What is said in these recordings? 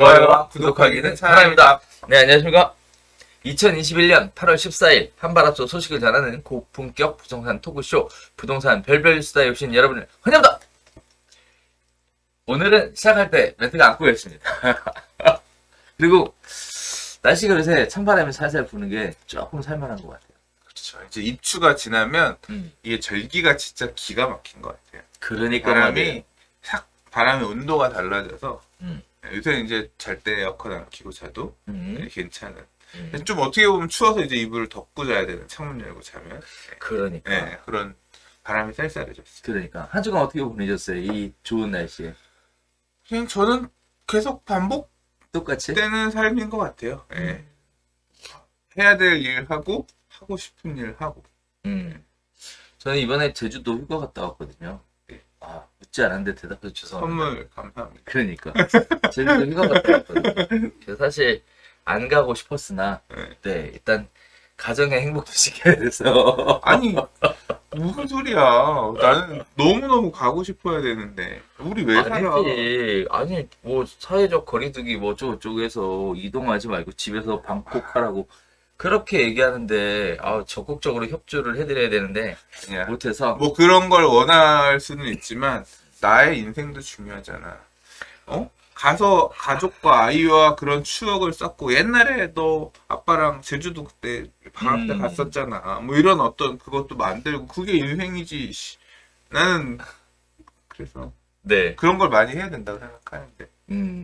좋아요와 구독하기는 사랑입니다. 네, 안녕하십니까. 2021년 8월 14일 한발 앞서 소식을 전하는 고품격 부동산 토크쇼 부동산 별별 수다에 오신 여러분을 환영합니다. 오늘은 시작할 때 멘트가 안 꼬였습니다. 그리고 날씨가 요새 찬바람이 살살 부는 게 조금 살만한 것 같아요. 그렇죠. 이제 입추가 지나면 이게 절기가 진짜 기가 막힌 것 같아요. 그러니까 바람이 바람의 온도가 달라져서 음. 요새는 이제 잘 때 에어컨 안 켜고 자도 괜찮은. 음. 좀 어떻게 보면 추워서 이제 이불을 덮고 자야 되는, 창문 열고 자면. 그러니까. 네, 그런 바람이 쌀쌀해졌어요. 그러니까 한 주간 어떻게 보내셨어요? 이 좋은 날씨에. 그냥 저는 계속 똑같이? 반복되는 삶인 것 같아요. 네. 해야 될 일 하고 하고 싶은 일 하고. 저는 이번에 제주도 휴가 갔다 왔거든요. 네. 아, 묻지 않았는데 대답해 주셔서 선물 감사합니다. 그러니까 제주도 휴가 갔다 왔거든요. 그래서 사실 안 가고 싶었으나 네, 일단 가정의 행복도 지켜야 돼서 아니 무슨 소리야. 나는 너무너무 가고 싶어야 되는데 우리 왜 살아? 아니 뭐 사회적 거리두기 뭐 저쪽에서 이동하지 말고 집에서 방콕하라고 그렇게 얘기하는데 적극적으로 협조를 해드려야 되는데 아니야. 못해서 뭐 그런 걸 원할 수는 있지만 나의 인생도 중요하잖아. 가서 가족과 아이와 그런 추억을 쌓고 옛날에 너 아빠랑 제주도 그때 방학 때 갔었잖아. 뭐 이런 어떤 그것도 만들고 그게 인생이지. 나는 그래서 네. 그런 걸 많이 해야 된다고 생각하는데.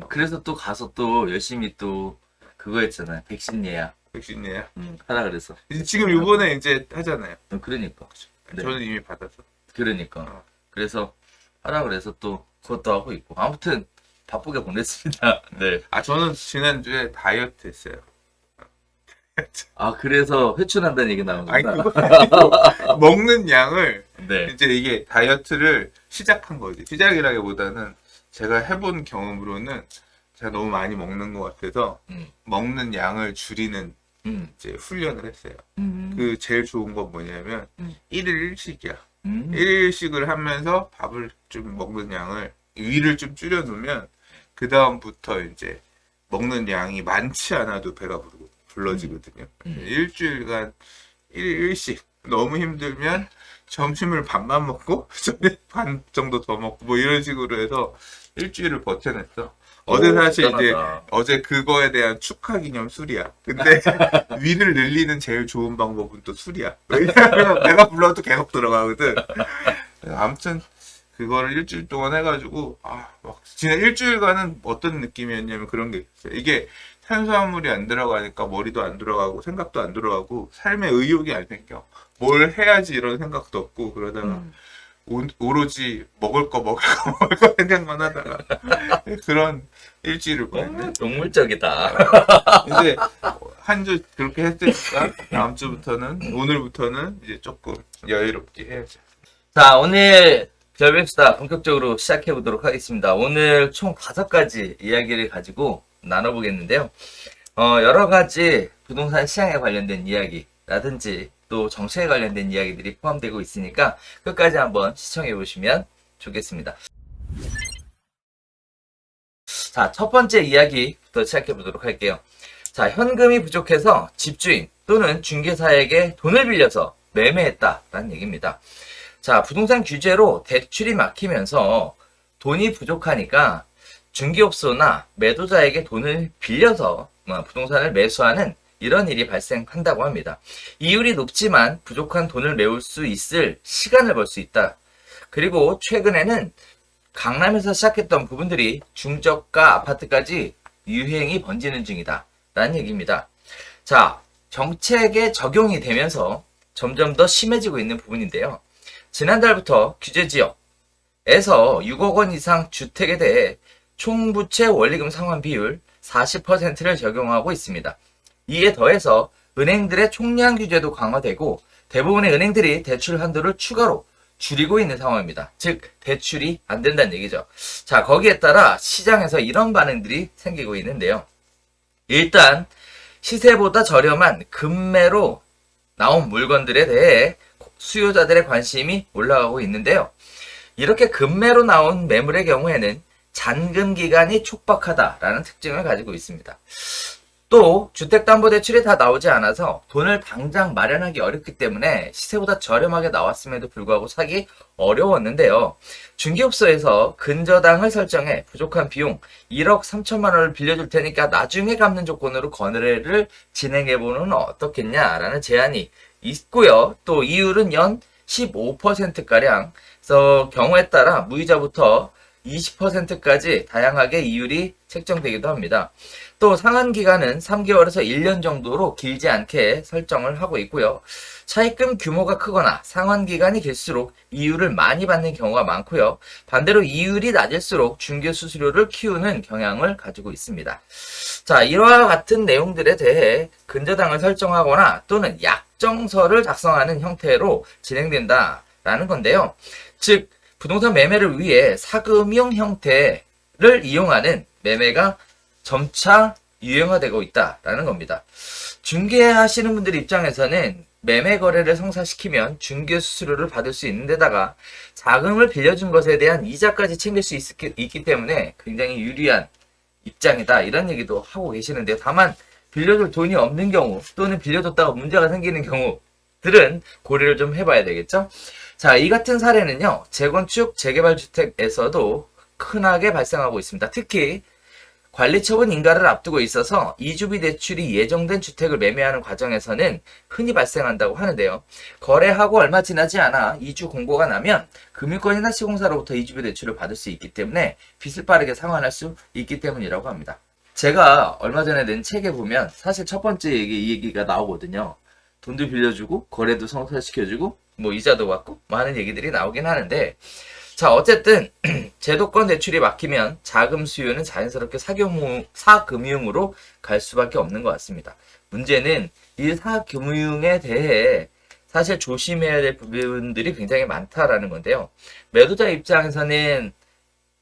그래서 또 가서 또 열심히 또 그거 했잖아요. 백신 예약 백신이야. 하라 그래서. 지금 이번에 이제 하잖아요. 그러니까. 네. 저는 이미 받아서. 그러니까. 그래서 하라 그래서 또 그것도 하고 있고. 아무튼 바쁘게 보냈습니다. 네. 저는 지난주에 다이어트 했어요. 그래서 회춘한다는 얘기 나온 아니, 건가? 그거 아니고, 먹는 양을, 네. 이제 이게 다이어트를 시작한 거지. 시작이라기보다는 제가 해본 경험으로는 제가 너무 많이 먹는 것 같아서 먹는 양을 줄이는 이제 훈련을 했어요. 그 제일 좋은 건 뭐냐면 1일 1식이야. 1일 1식을 하면서 밥을 좀 먹는 양을 위를 좀 줄여 놓으면 그 다음부터 이제 먹는 양이 많지 않아도 배가 불러지거든요. 일주일간 1일 1식 너무 힘들면 점심을 반만 먹고 저녁 반 정도 더 먹고 뭐 이런 식으로 해서 일주일을 버텨냈어. 어제 사실 이제 어제 그거에 대한 축하 기념 술이야. 근데 위를 늘리는 제일 좋은 방법은 또 술이야. 왜냐면 배가 불러도 계속 들어가거든. 아무튼 그거를 일주일 동안 해가지고 막 지난 일주일간은 어떤 느낌이었냐면 그런 게 있어요. 이게 탄수화물이 안 들어가니까 머리도 안 들어가고 생각도 안 들어가고 삶에 의욕이 안 생겨. 뭘 해야지 이런 생각도 없고 그러다가 오로지 먹을 거 생각만 하다가 그런 일주일을 보냈네. 동물적이다. 이제 한 주 그렇게 했으니까 다음 주부터는 오늘부터는 이제 조금 여유롭게 해야죠. 자, 오늘 별백수다 본격적으로 시작해 보도록 하겠습니다. 오늘 총 5가지 이야기를 가지고 나눠보겠는데요. 여러 가지 부동산 시장에 관련된 이야기라든지 또 정책에 관련된 이야기들이 포함되고 있으니까 끝까지 한번 시청해 보시면 좋겠습니다. 자, 첫 번째 이야기부터 시작해 보도록 할게요. 자, 현금이 부족해서 집주인 또는 중개사에게 돈을 빌려서 매매했다라는 얘기입니다. 자, 부동산 규제로 대출이 막히면서 돈이 부족하니까 중개업소나 매도자에게 돈을 빌려서 부동산을 매수하는 이런 일이 발생한다고 합니다. 이율이 높지만 부족한 돈을 메울 수 있을 시간을 벌 수 있다. 그리고 최근에는 강남에서 시작했던 부분들이 중저가 아파트까지 유행이 번지는 중이다 라는 얘기입니다. 자, 정책에 적용이 되면서 점점 더 심해지고 있는 부분인데요. 지난달부터 규제지역에서 6억 원 이상 주택에 대해 총부채 원리금 상환 비율 40%를 적용하고 있습니다. 이에 더해서 은행들의 총량 규제도 강화되고 대부분의 은행들이 대출 한도를 추가로 줄이고 있는 상황입니다. 즉 대출이 안 된다는 얘기죠. 자, 거기에 따라 시장에서 이런 반응들이 생기고 있는데요. 일단 시세보다 저렴한 금매로 나온 물건들에 대해 수요자들의 관심이 올라가고 있는데요. 이렇게 금매로 나온 매물의 경우에는 잔금 기간이 촉박하다라는 특징을 가지고 있습니다. 또 주택담보대출이 다 나오지 않아서 돈을 당장 마련하기 어렵기 때문에 시세보다 저렴하게 나왔음에도 불구하고 사기 어려웠는데요. 중개업소에서 근저당을 설정해 부족한 비용 1억 3천만 원을 빌려줄 테니까 나중에 갚는 조건으로 거래를 진행해보는 어떻겠냐라는 제안이 있고요. 또 이율은 연 15%가량, 그래서 경우에 따라 무이자부터 20%까지 다양하게 이율이 책정되기도 합니다. 또 상환 기간은 3개월에서 1년 정도로 길지 않게 설정을 하고 있고요. 차입금 규모가 크거나 상환 기간이 길수록 이율을 많이 받는 경우가 많고요. 반대로 이율이 낮을수록 중개 수수료를 키우는 경향을 가지고 있습니다. 자, 이와 같은 내용들에 대해 근저당을 설정하거나 또는 약정서를 작성하는 형태로 진행된다라는 건데요. 즉 부동산 매매를 위해 사금융 형태를 이용하는 매매가 점차 유행화되고 있다라는 겁니다. 중개하시는 분들 입장에서는 매매 거래를 성사시키면 중개 수수료를 받을 수 있는 데다가 자금을 빌려준 것에 대한 이자까지 챙길 수 있기 때문에 굉장히 유리한 입장이다, 이런 얘기도 하고 계시는데, 다만 빌려줄 돈이 없는 경우 또는 빌려줬다가 문제가 생기는 경우들은 고려를 좀 해봐야 되겠죠. 자, 이 같은 사례는요, 재건축, 재개발 주택에서도 흔하게 발생하고 있습니다. 특히 관리처분 인가를 앞두고 있어서 이주비 대출이 예정된 주택을 매매하는 과정에서는 흔히 발생한다고 하는데요. 거래하고 얼마 지나지 않아 이주 공고가 나면 금융권이나 시공사로부터 이주비 대출을 받을 수 있기 때문에 빚을 빠르게 상환할 수 있기 때문이라고 합니다. 제가 얼마 전에 낸 책에 보면 사실 첫 번째 이 얘기가 나오거든요. 돈도 빌려주고 거래도 성사시켜주고 뭐 이자도 받고 많은 얘기들이 나오긴 하는데, 자, 어쨌든 제도권 대출이 막히면 자금 수요는 자연스럽게 사금융으로 갈 수밖에 없는 것 같습니다. 문제는 이 사금융에 대해 사실 조심해야 될 부분들이 굉장히 많다라는 건데요. 매도자 입장에서는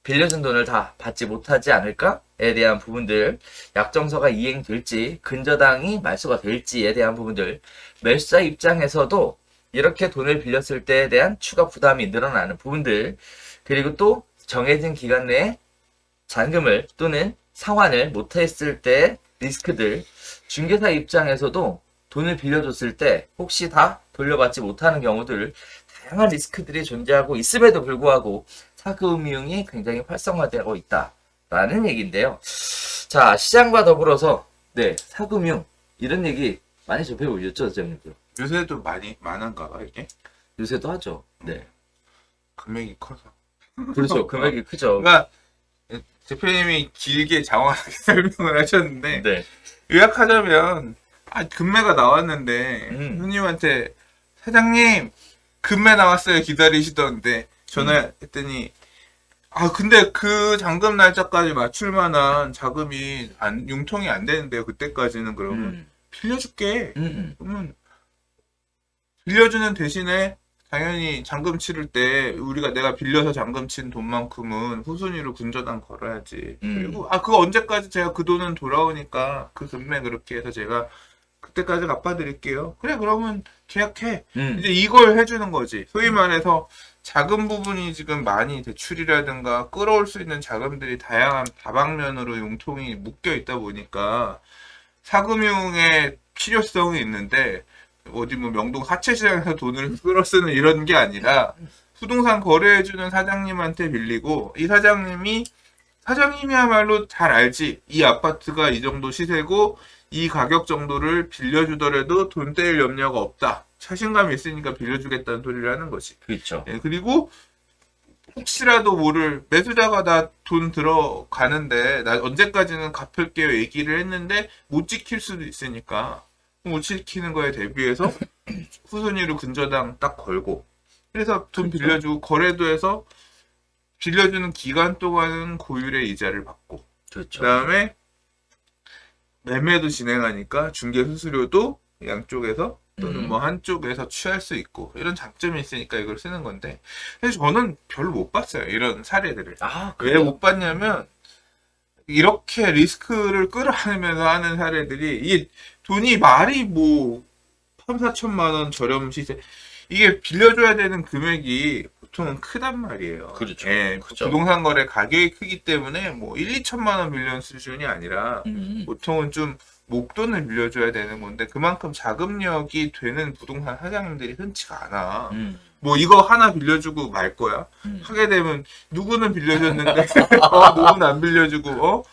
빌려준 돈을 다 받지 못하지 않을까에 대한 부분들, 약정서가 이행될지, 근저당이 말소가 될지에 대한 부분들, 매수자 입장에서도 이렇게 돈을 빌렸을 때에 대한 추가 부담이 늘어나는 부분들, 그리고 또 정해진 기간 내에 잔금을 또는 상환을 못했을 때 리스크들, 중개사 입장에서도 돈을 빌려줬을 때 혹시 다 돌려받지 못하는 경우들, 다양한 리스크들이 존재하고 있음에도 불구하고 사금융이 굉장히 활성화되고 있다라는 얘기인데요. 자, 시장과 더불어서 사금융 이런 얘기 많이 접해보셨죠, 선생님들? 요새도 많은가 봐, 이게? 요새도 하죠. 네. 금액이 커서. 그렇죠. 금액이 크죠. 그러니까 대표님이 길게 장황하게 설명을 하셨는데, 네. 요약하자면 금매가 나왔는데 손님한테 사장님 금매 나왔어요 기다리시던데 전화했더니 근데 그 잔금 날짜까지 맞출 만한 자금이 융통이 안 되는데요. 그때까지는. 그러면 빌려줄게. 그러면 빌려주는 대신에 당연히 잔금 치를 때 내가 빌려서 잔금 친 돈만큼은 후순위로 근저당 걸어야지. 그리고 그거 언제까지 제가 그 돈은 돌아오니까 그 금매 그렇게 해서 제가 그때까지 갚아드릴게요. 그래, 그러면 계약해. 이제 이걸 해주는 거지. 소위 말해서 자금 부분이 지금 많이 대출이라든가 끌어올 수 있는 자금들이 다양한 다방면으로 융통이 묶여 있다 보니까 사금융의 필요성이 있는데, 어디 뭐 명동 하체시장에서 돈을 끌어 쓰는 이런 게 아니라 부동산 거래해주는 사장님한테 빌리고, 이 사장님이야말로 잘 알지. 이 아파트가 이 정도 시세고 이 가격 정도를 빌려주더라도 돈 떼일 염려가 없다. 자신감이 있으니까 빌려주겠다는 소리를 하는 거지. 그렇죠. 그리고 혹시라도 모를 매수자가 나 돈 들어가는데 나 언제까지는 갚을게요 얘기를 했는데 못 지킬 수도 있으니까 못 지키는 거에 대비해서 후순위로 근저당 딱 걸고, 그래서 돈 빌려주고 거래도 해서 빌려주는 기간 동안은 고율의 이자를 받고, 그렇죠. 그다음에 매매도 진행하니까 중개 수수료도 양쪽에서 또는 뭐 한쪽에서 취할 수 있고, 이런 장점이 있으니까 이걸 쓰는 건데, 사실 저는 별로 못 봤어요, 이런 사례들을. 왜 못 봤냐면 이렇게 리스크를 끌어안으면서 하는 사례들이, 이게 돈이 말이 뭐 3, 4천만 원 저렴 시세, 이게 빌려줘야 되는 금액이 보통은 크단 말이에요. 그렇죠. 예, 그렇죠. 부동산 거래 가격이 크기 때문에 뭐 1, 2천만 원 빌려는 수준이 아니라 보통은 좀 목돈을 빌려줘야 되는 건데 그만큼 자금력이 되는 부동산 사장님들이 흔치가 않아. 뭐 이거 하나 빌려주고 말 거야. 하게 되면 누구는 빌려줬는데 누구는 안 빌려주고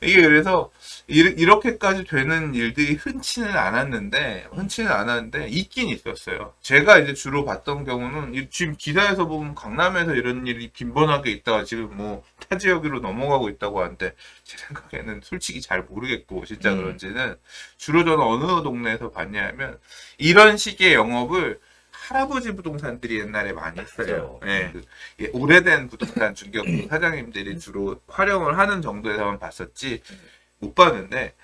이게 그래서 이렇게까지 되는 일들이 흔치는 않았는데 있긴 있었어요. 제가 이제 주로 봤던 경우는 지금 기사에서 보면 강남에서 이런 일이 빈번하게 있다가 지금 뭐 타 지역으로 넘어가고 있다고 하는데 제 생각에는 솔직히 잘 모르겠고 진짜 그런지는 주로 저는 어느 동네에서 봤냐 하면 이런 식의 영업을 할아버지 부동산들이 옛날에 많이 했어요. 예, 오래된 부동산 중개업 사장님들이 주로 활용을 하는 정도에서만 봤었지 못 봤는데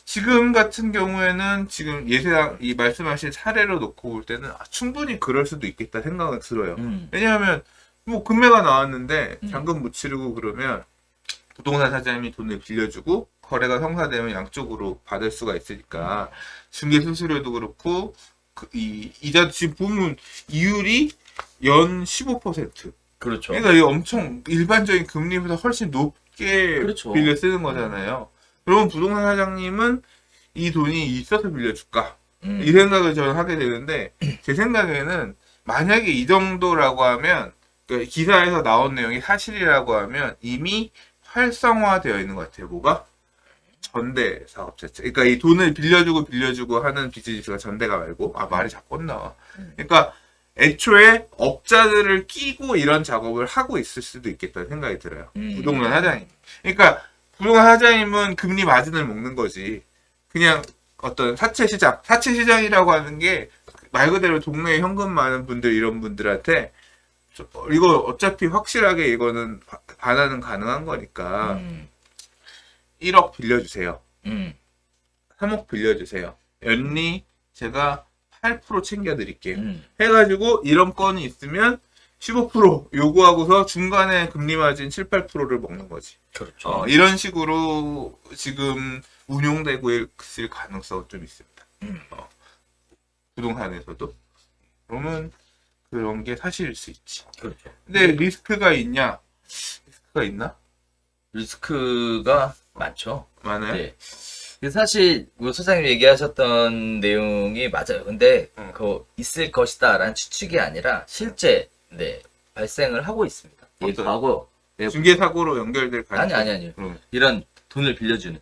지금 같은 경우에는 지금 예세상 이 말씀하신 사례로 놓고 볼 때는 충분히 그럴 수도 있겠다 생각은 들어요. 왜냐하면 뭐 금매가 나왔는데 잔금 못 치르고 그러면 부동산 사장님이 돈을 빌려주고 거래가 성사되면 양쪽으로 받을 수가 있으니까 중개 수수료도 그렇고 이 이자 지금 보면 이율이 연 15%. 그렇죠. 그러니까 이게 엄청 일반적인 금리보다 훨씬 높게 그렇죠. 빌려 쓰는 거잖아요. 그러면 부동산 사장님은 이 돈이 있어서 빌려줄까? 이 생각을 저는 하게 되는데 제 생각에는 만약에 이 정도라고 하면 그러니까 기사에서 나온 내용이 사실이라고 하면 이미 활성화되어 있는 것 같아요. 뭐가? 전대 사업 자체. 그러니까 이 돈을 빌려주고 하는 비즈니스가 전대가 말고 말이 자꾸 안 나와. 그러니까 애초에 업자들을 끼고 이런 작업을 하고 있을 수도 있겠다는 생각이 들어요. 부동산 사장님. 그러니까 부동산 사장님은 금리 마진을 먹는 거지. 그냥 어떤 사채 시장이라고 하는 게 말 그대로 동네에 현금 많은 분들 이런 분들한테 이거 어차피 확실하게 이거는 반환은 가능한 거니까 1억 빌려주세요. 3억 빌려주세요. 연리 제가 8% 챙겨드릴게요. 해가지고 이런 건이 있으면 15% 요구하고서 중간에 금리 마진 7, 8%를 먹는 거지. 그렇죠. 이런 식으로 지금 운용되고 있을 가능성은 좀 있습니다. 부동산에서도. 그러면 그런 게 사실일 수 있지. 그렇죠. 근데 리스크가 있냐? 리스크가 있나? 리스크가 많죠. 많아요? 네. 사실 뭐 소장님 얘기하셨던 내용이 맞아요. 근데 그 있을 것이다라는 추측이 아니라 실제 발생을 하고 있습니다. 이 어떤? 과거 중개 사고로 연결될 가능성. 아니. 이런 돈을 빌려주는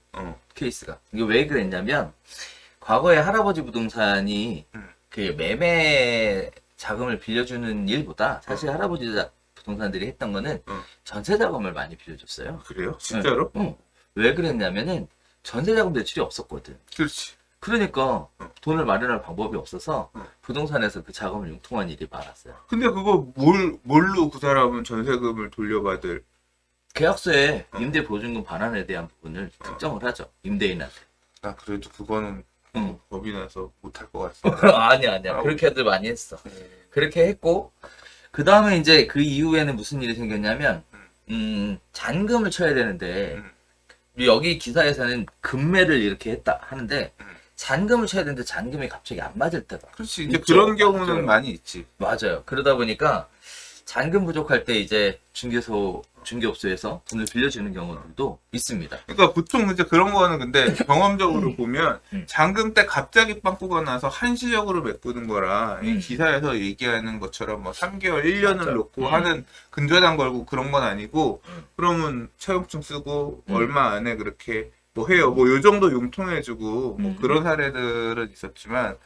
케이스가 이게 왜 그랬냐면 과거에 할아버지 부동산이 그 매매 자금을 빌려주는 일보다 사실 할아버지 부동산들이 했던 거는 전세 자금을 많이 빌려줬어요. 그래요? 진짜로? 왜 그랬냐면은 전세 자금 대출이 없었거든. 그렇지. 그러니까 돈을 마련할 방법이 없어서 부동산에서 그 자금을 융통한 일이 많았어요. 근데 그거 뭘로 그 사람은 전세금을 돌려받을? 계약서에 임대 보증금 반환에 대한 부분을 특정을 하죠. 임대인한테. 나 그래도 그거는 겁이 나서 못할 것 같습니다. 아니야. 그렇게들 많이 했어. 그렇게 했고 그 다음에 이제 그 이후에는 무슨 일이 생겼냐면 잔금을 쳐야 되는데 여기 기사에서는 금매를 이렇게 했다 하는데 잔금을 쳐야 되는데 잔금이 갑자기 안 맞을 때가 그렇지. 이제 있죠. 그런 경우는 맞아요. 많이 있지. 맞아요. 그러다 보니까 잔금 부족할 때 이제 중개업소에서 돈을 빌려주는 경우들도 있습니다. 그러니까 보통 이제 그런 거는 근데 경험적으로 보면 잔금 때 갑자기 빵꾸가 나서 한시적으로 메꾸는 거라 이 기사에서 얘기하는 것처럼 뭐 3개월, 1년을 맞아. 놓고 하는 근저당 걸고 그런 건 아니고 그러면 차용증 쓰고 얼마 안에 그렇게 뭐 해요. 뭐 요 정도 융통해주고 뭐 그런 사례들은 있었지만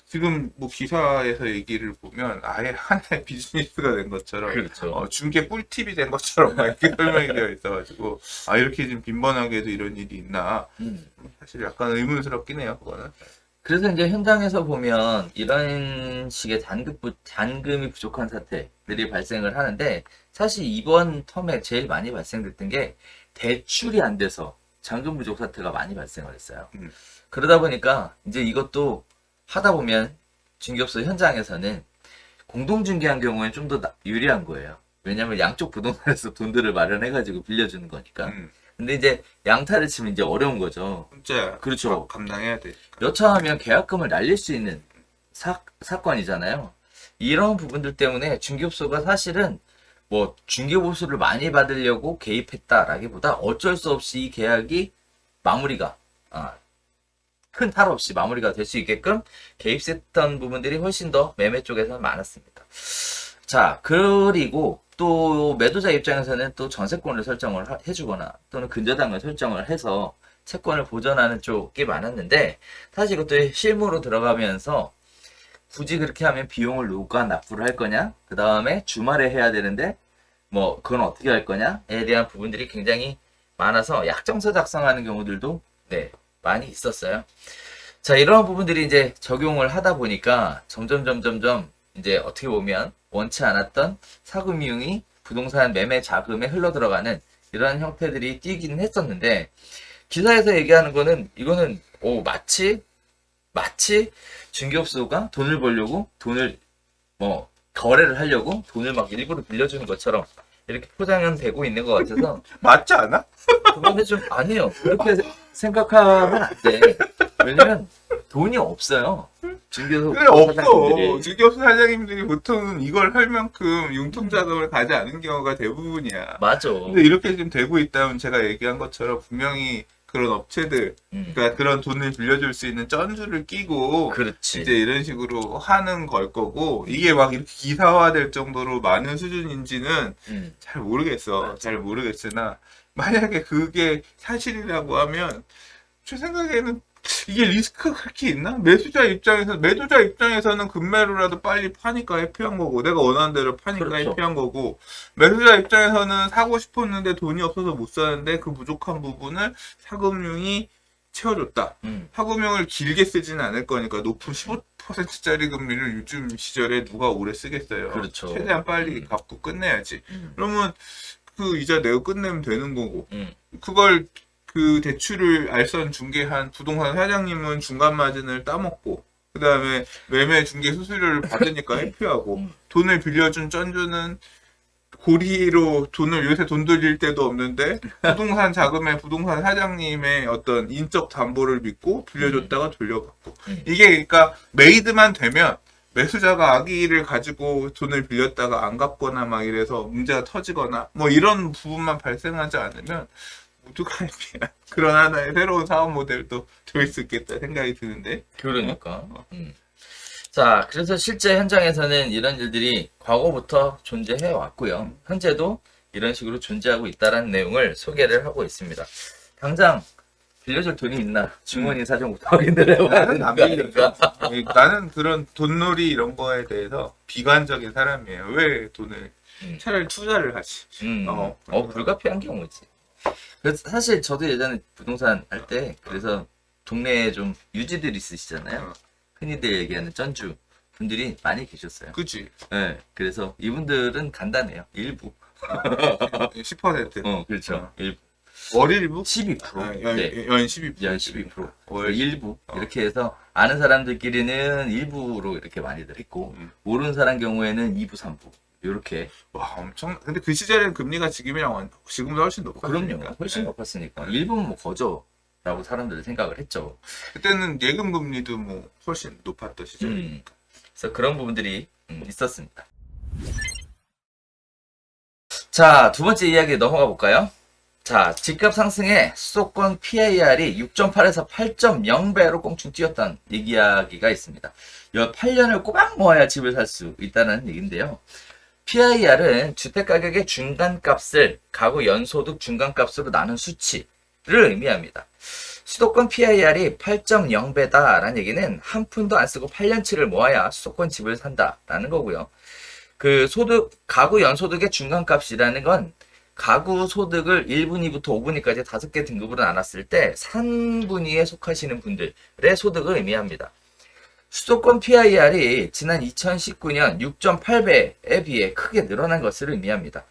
지금 뭐 기사에서 얘기를 보면 아예 하나의 비즈니스가 된 것처럼 그렇죠. 중개 꿀팁이 된 것처럼 막 이렇게 설명이 되어 있어가지고 이렇게 좀 빈번하게도 이런 일이 있나 사실 약간 의문스럽긴 해요 그거는. 그래서 이제 현장에서 보면 이런 식의 잔금이 부족한 사태들이 발생을 하는데 사실 이번 텀에 제일 많이 발생됐던 게 대출이 안 돼서 잔금 부족 사태가 많이 발생을 했어요. 그러다 보니까 이제 이것도 하다 보면 중개업소 현장에서는 공동중개한 경우에 좀 더 유리한 거예요. 왜냐면 양쪽 부동산에서 돈들을 마련해가지고 빌려주는 거니까. 근데 이제 양타를 치면 이제 어려운 거죠. 진짜 그렇죠. 감당해야 돼. 여차하면 계약금을 날릴 수 있는 사건이잖아요. 이런 부분들 때문에 중개업소가 사실은 뭐 중개보수를 많이 받으려고 개입했다라기보다 어쩔 수 없이 이 계약이 마무리가 큰 탈 없이 마무리가 될 수 있게끔 개입했던 부분들이 훨씬 더 매매 쪽에서는 많았습니다. 자, 그리고 또 매도자 입장에서는 또 전세권을 설정을 해주거나 또는 근저당을 설정을 해서 채권을 보전하는 쪽이 많았는데, 사실 이것도 실무로 들어가면서 굳이 그렇게 하면 비용을 누가 납부를 할 거냐, 그 다음에 주말에 해야 되는데 뭐 그건 어떻게 할 거냐에 대한 부분들이 굉장히 많아서 약정서 작성하는 경우들도 네, 많이 있었어요. 자, 이러한 부분들이 이제 적용을 하다 보니까 점점 이제 어떻게 보면 원치 않았던 사금융이 부동산 매매 자금에 흘러 들어가는 이런 형태들이 띄기는 했었는데, 기사에서 얘기하는 거는 이거는 마치 중개업소가 돈을 벌려고 돈을 뭐 거래를 하려고 돈을 막 일부러 빌려주는 것처럼 이렇게 포장은 되고 있는 것 같아서 맞지 않아? 그런데 좀 아니에요. 그렇게 생각하면 안 돼. 왜냐면 돈이 없어요. 중개소 그래, 없어. 사장님들이. 중개업소 사장님들이 보통은 이걸 할 만큼 융통자금을 가지 않은 경우가 대부분이야. 맞아. 근데 이렇게 지금 되고 있다면 제가 얘기한 것처럼 분명히 그런 업체들, 그러니까 그런 돈을 빌려줄 수 있는 쩐주를 끼고 그렇지. 이제 이런 식으로 하는 걸 거고, 이게 막 이렇게 기사화될 정도로 많은 수준인지는 잘 모르겠어. 맞아. 잘 모르겠으나 만약에 그게 사실이라고 하면 제 생각에는 이게 리스크가 그렇게 있나? 매도자 입장에서는 급매로라도 빨리 파니까 해피한 거고, 내가 원하는 대로 파니까 그렇죠. 해피한 거고, 매도자 입장에서는 사고 싶었는데 돈이 없어서 못 사는데 그 부족한 부분을 사금융이 채워줬다. 사금융을 길게 쓰지는 않을 거니까 높은 15%짜리 금리를 요즘 시절에 누가 오래 쓰겠어요. 그렇죠. 최대한 빨리 갚고 끝내야지. 그러면 그 이자 내고 끝내면 되는 거고, 그걸 그 대출을 알선 중개한 부동산 사장님은 중간 마진을 따먹고, 그 다음에 매매 중개 수수료를 받으니까 해피하고, 돈을 빌려준 쩐주는 고리로 요새 돈 돌릴 데도 없는데 부동산 자금에 부동산 사장님의 어떤 인적 담보를 믿고 빌려줬다가 돌려받고, 이게 그러니까 메이드만 되면 매수자가 악의를 가지고 돈을 빌렸다가 안 갚거나 막 이래서 문제가 터지거나 뭐 이런 부분만 발생하지 않으면 모두가 해피한 그런 하나의 새로운 사업 모델도 될 수 있겠다 생각이 드는데. 그러니까. 자, 그래서 실제 현장에서는 이런 일들이 과거부터 존재해 왔고요. 현재도 이런 식으로 존재하고 있다는 내용을 소개를 하고 있습니다. 당장 빌려줄 돈이 있나? 주머니 사정부터 확인을 해봐야 나는 안 되는 빌려줘. 거니까. 나는 그런 돈놀이 이런 거에 대해서 비관적인 사람이에요. 왜 돈을 차라리 투자를 하지. 불가피한 경우지. 그래서 사실 저도 예전에 부동산 할 때 그래서 동네에 좀 유지들 있으시잖아요. 흔히들 얘기하는 쩐주 분들이 많이 계셨어요. 그치. 네, 그래서 이분들은 간단해요. 일부. 10%. 그렇죠. 일부. 월일부? 12%. 연 네. 12%. 연 12%. 월 일부. 이렇게 해서 아는 사람들끼리는 일부로 이렇게 많이들 했고, 모르는 사람 경우에는 2부, 3부. 이렇게. 와, 엄청. 근데 그 시절에는 금리가 지금보다 훨씬 높았으니까. 그럼요. 훨씬 높았으니까. 일부는 뭐 거저라고 사람들이 생각을 했죠. 그때는 예금 금리도 뭐 훨씬 높았던 시절이니까. 그래서 그런 부분들이 있었습니다. 자, 두 번째 이야기 넘어가 볼까요? 자, 집값 상승에 수도권 PIR이 6.8에서 8.0배로 꽁충 뛰었다는 이야기가 있습니다. 8년을 꼬박 모아야 집을 살 수 있다는 얘기인데요. PIR은 주택가격의 중간값을 가구 연소득 중간값으로 나눈 수치를 의미합니다. 수도권 PIR이 8.0배다라는 얘기는 한 푼도 안 쓰고 8년치를 모아야 수도권 집을 산다라는 거고요. 그 가구 연소득의 중간값이라는 건 가구 소득을 1분위부터 5분위까지 5개 등급으로 나눴을 때 3분위에 속하시는 분들의 소득을 의미합니다. 수도권 PIR이 지난 2019년 6.8배에 비해 크게 늘어난 것을 의미합니다.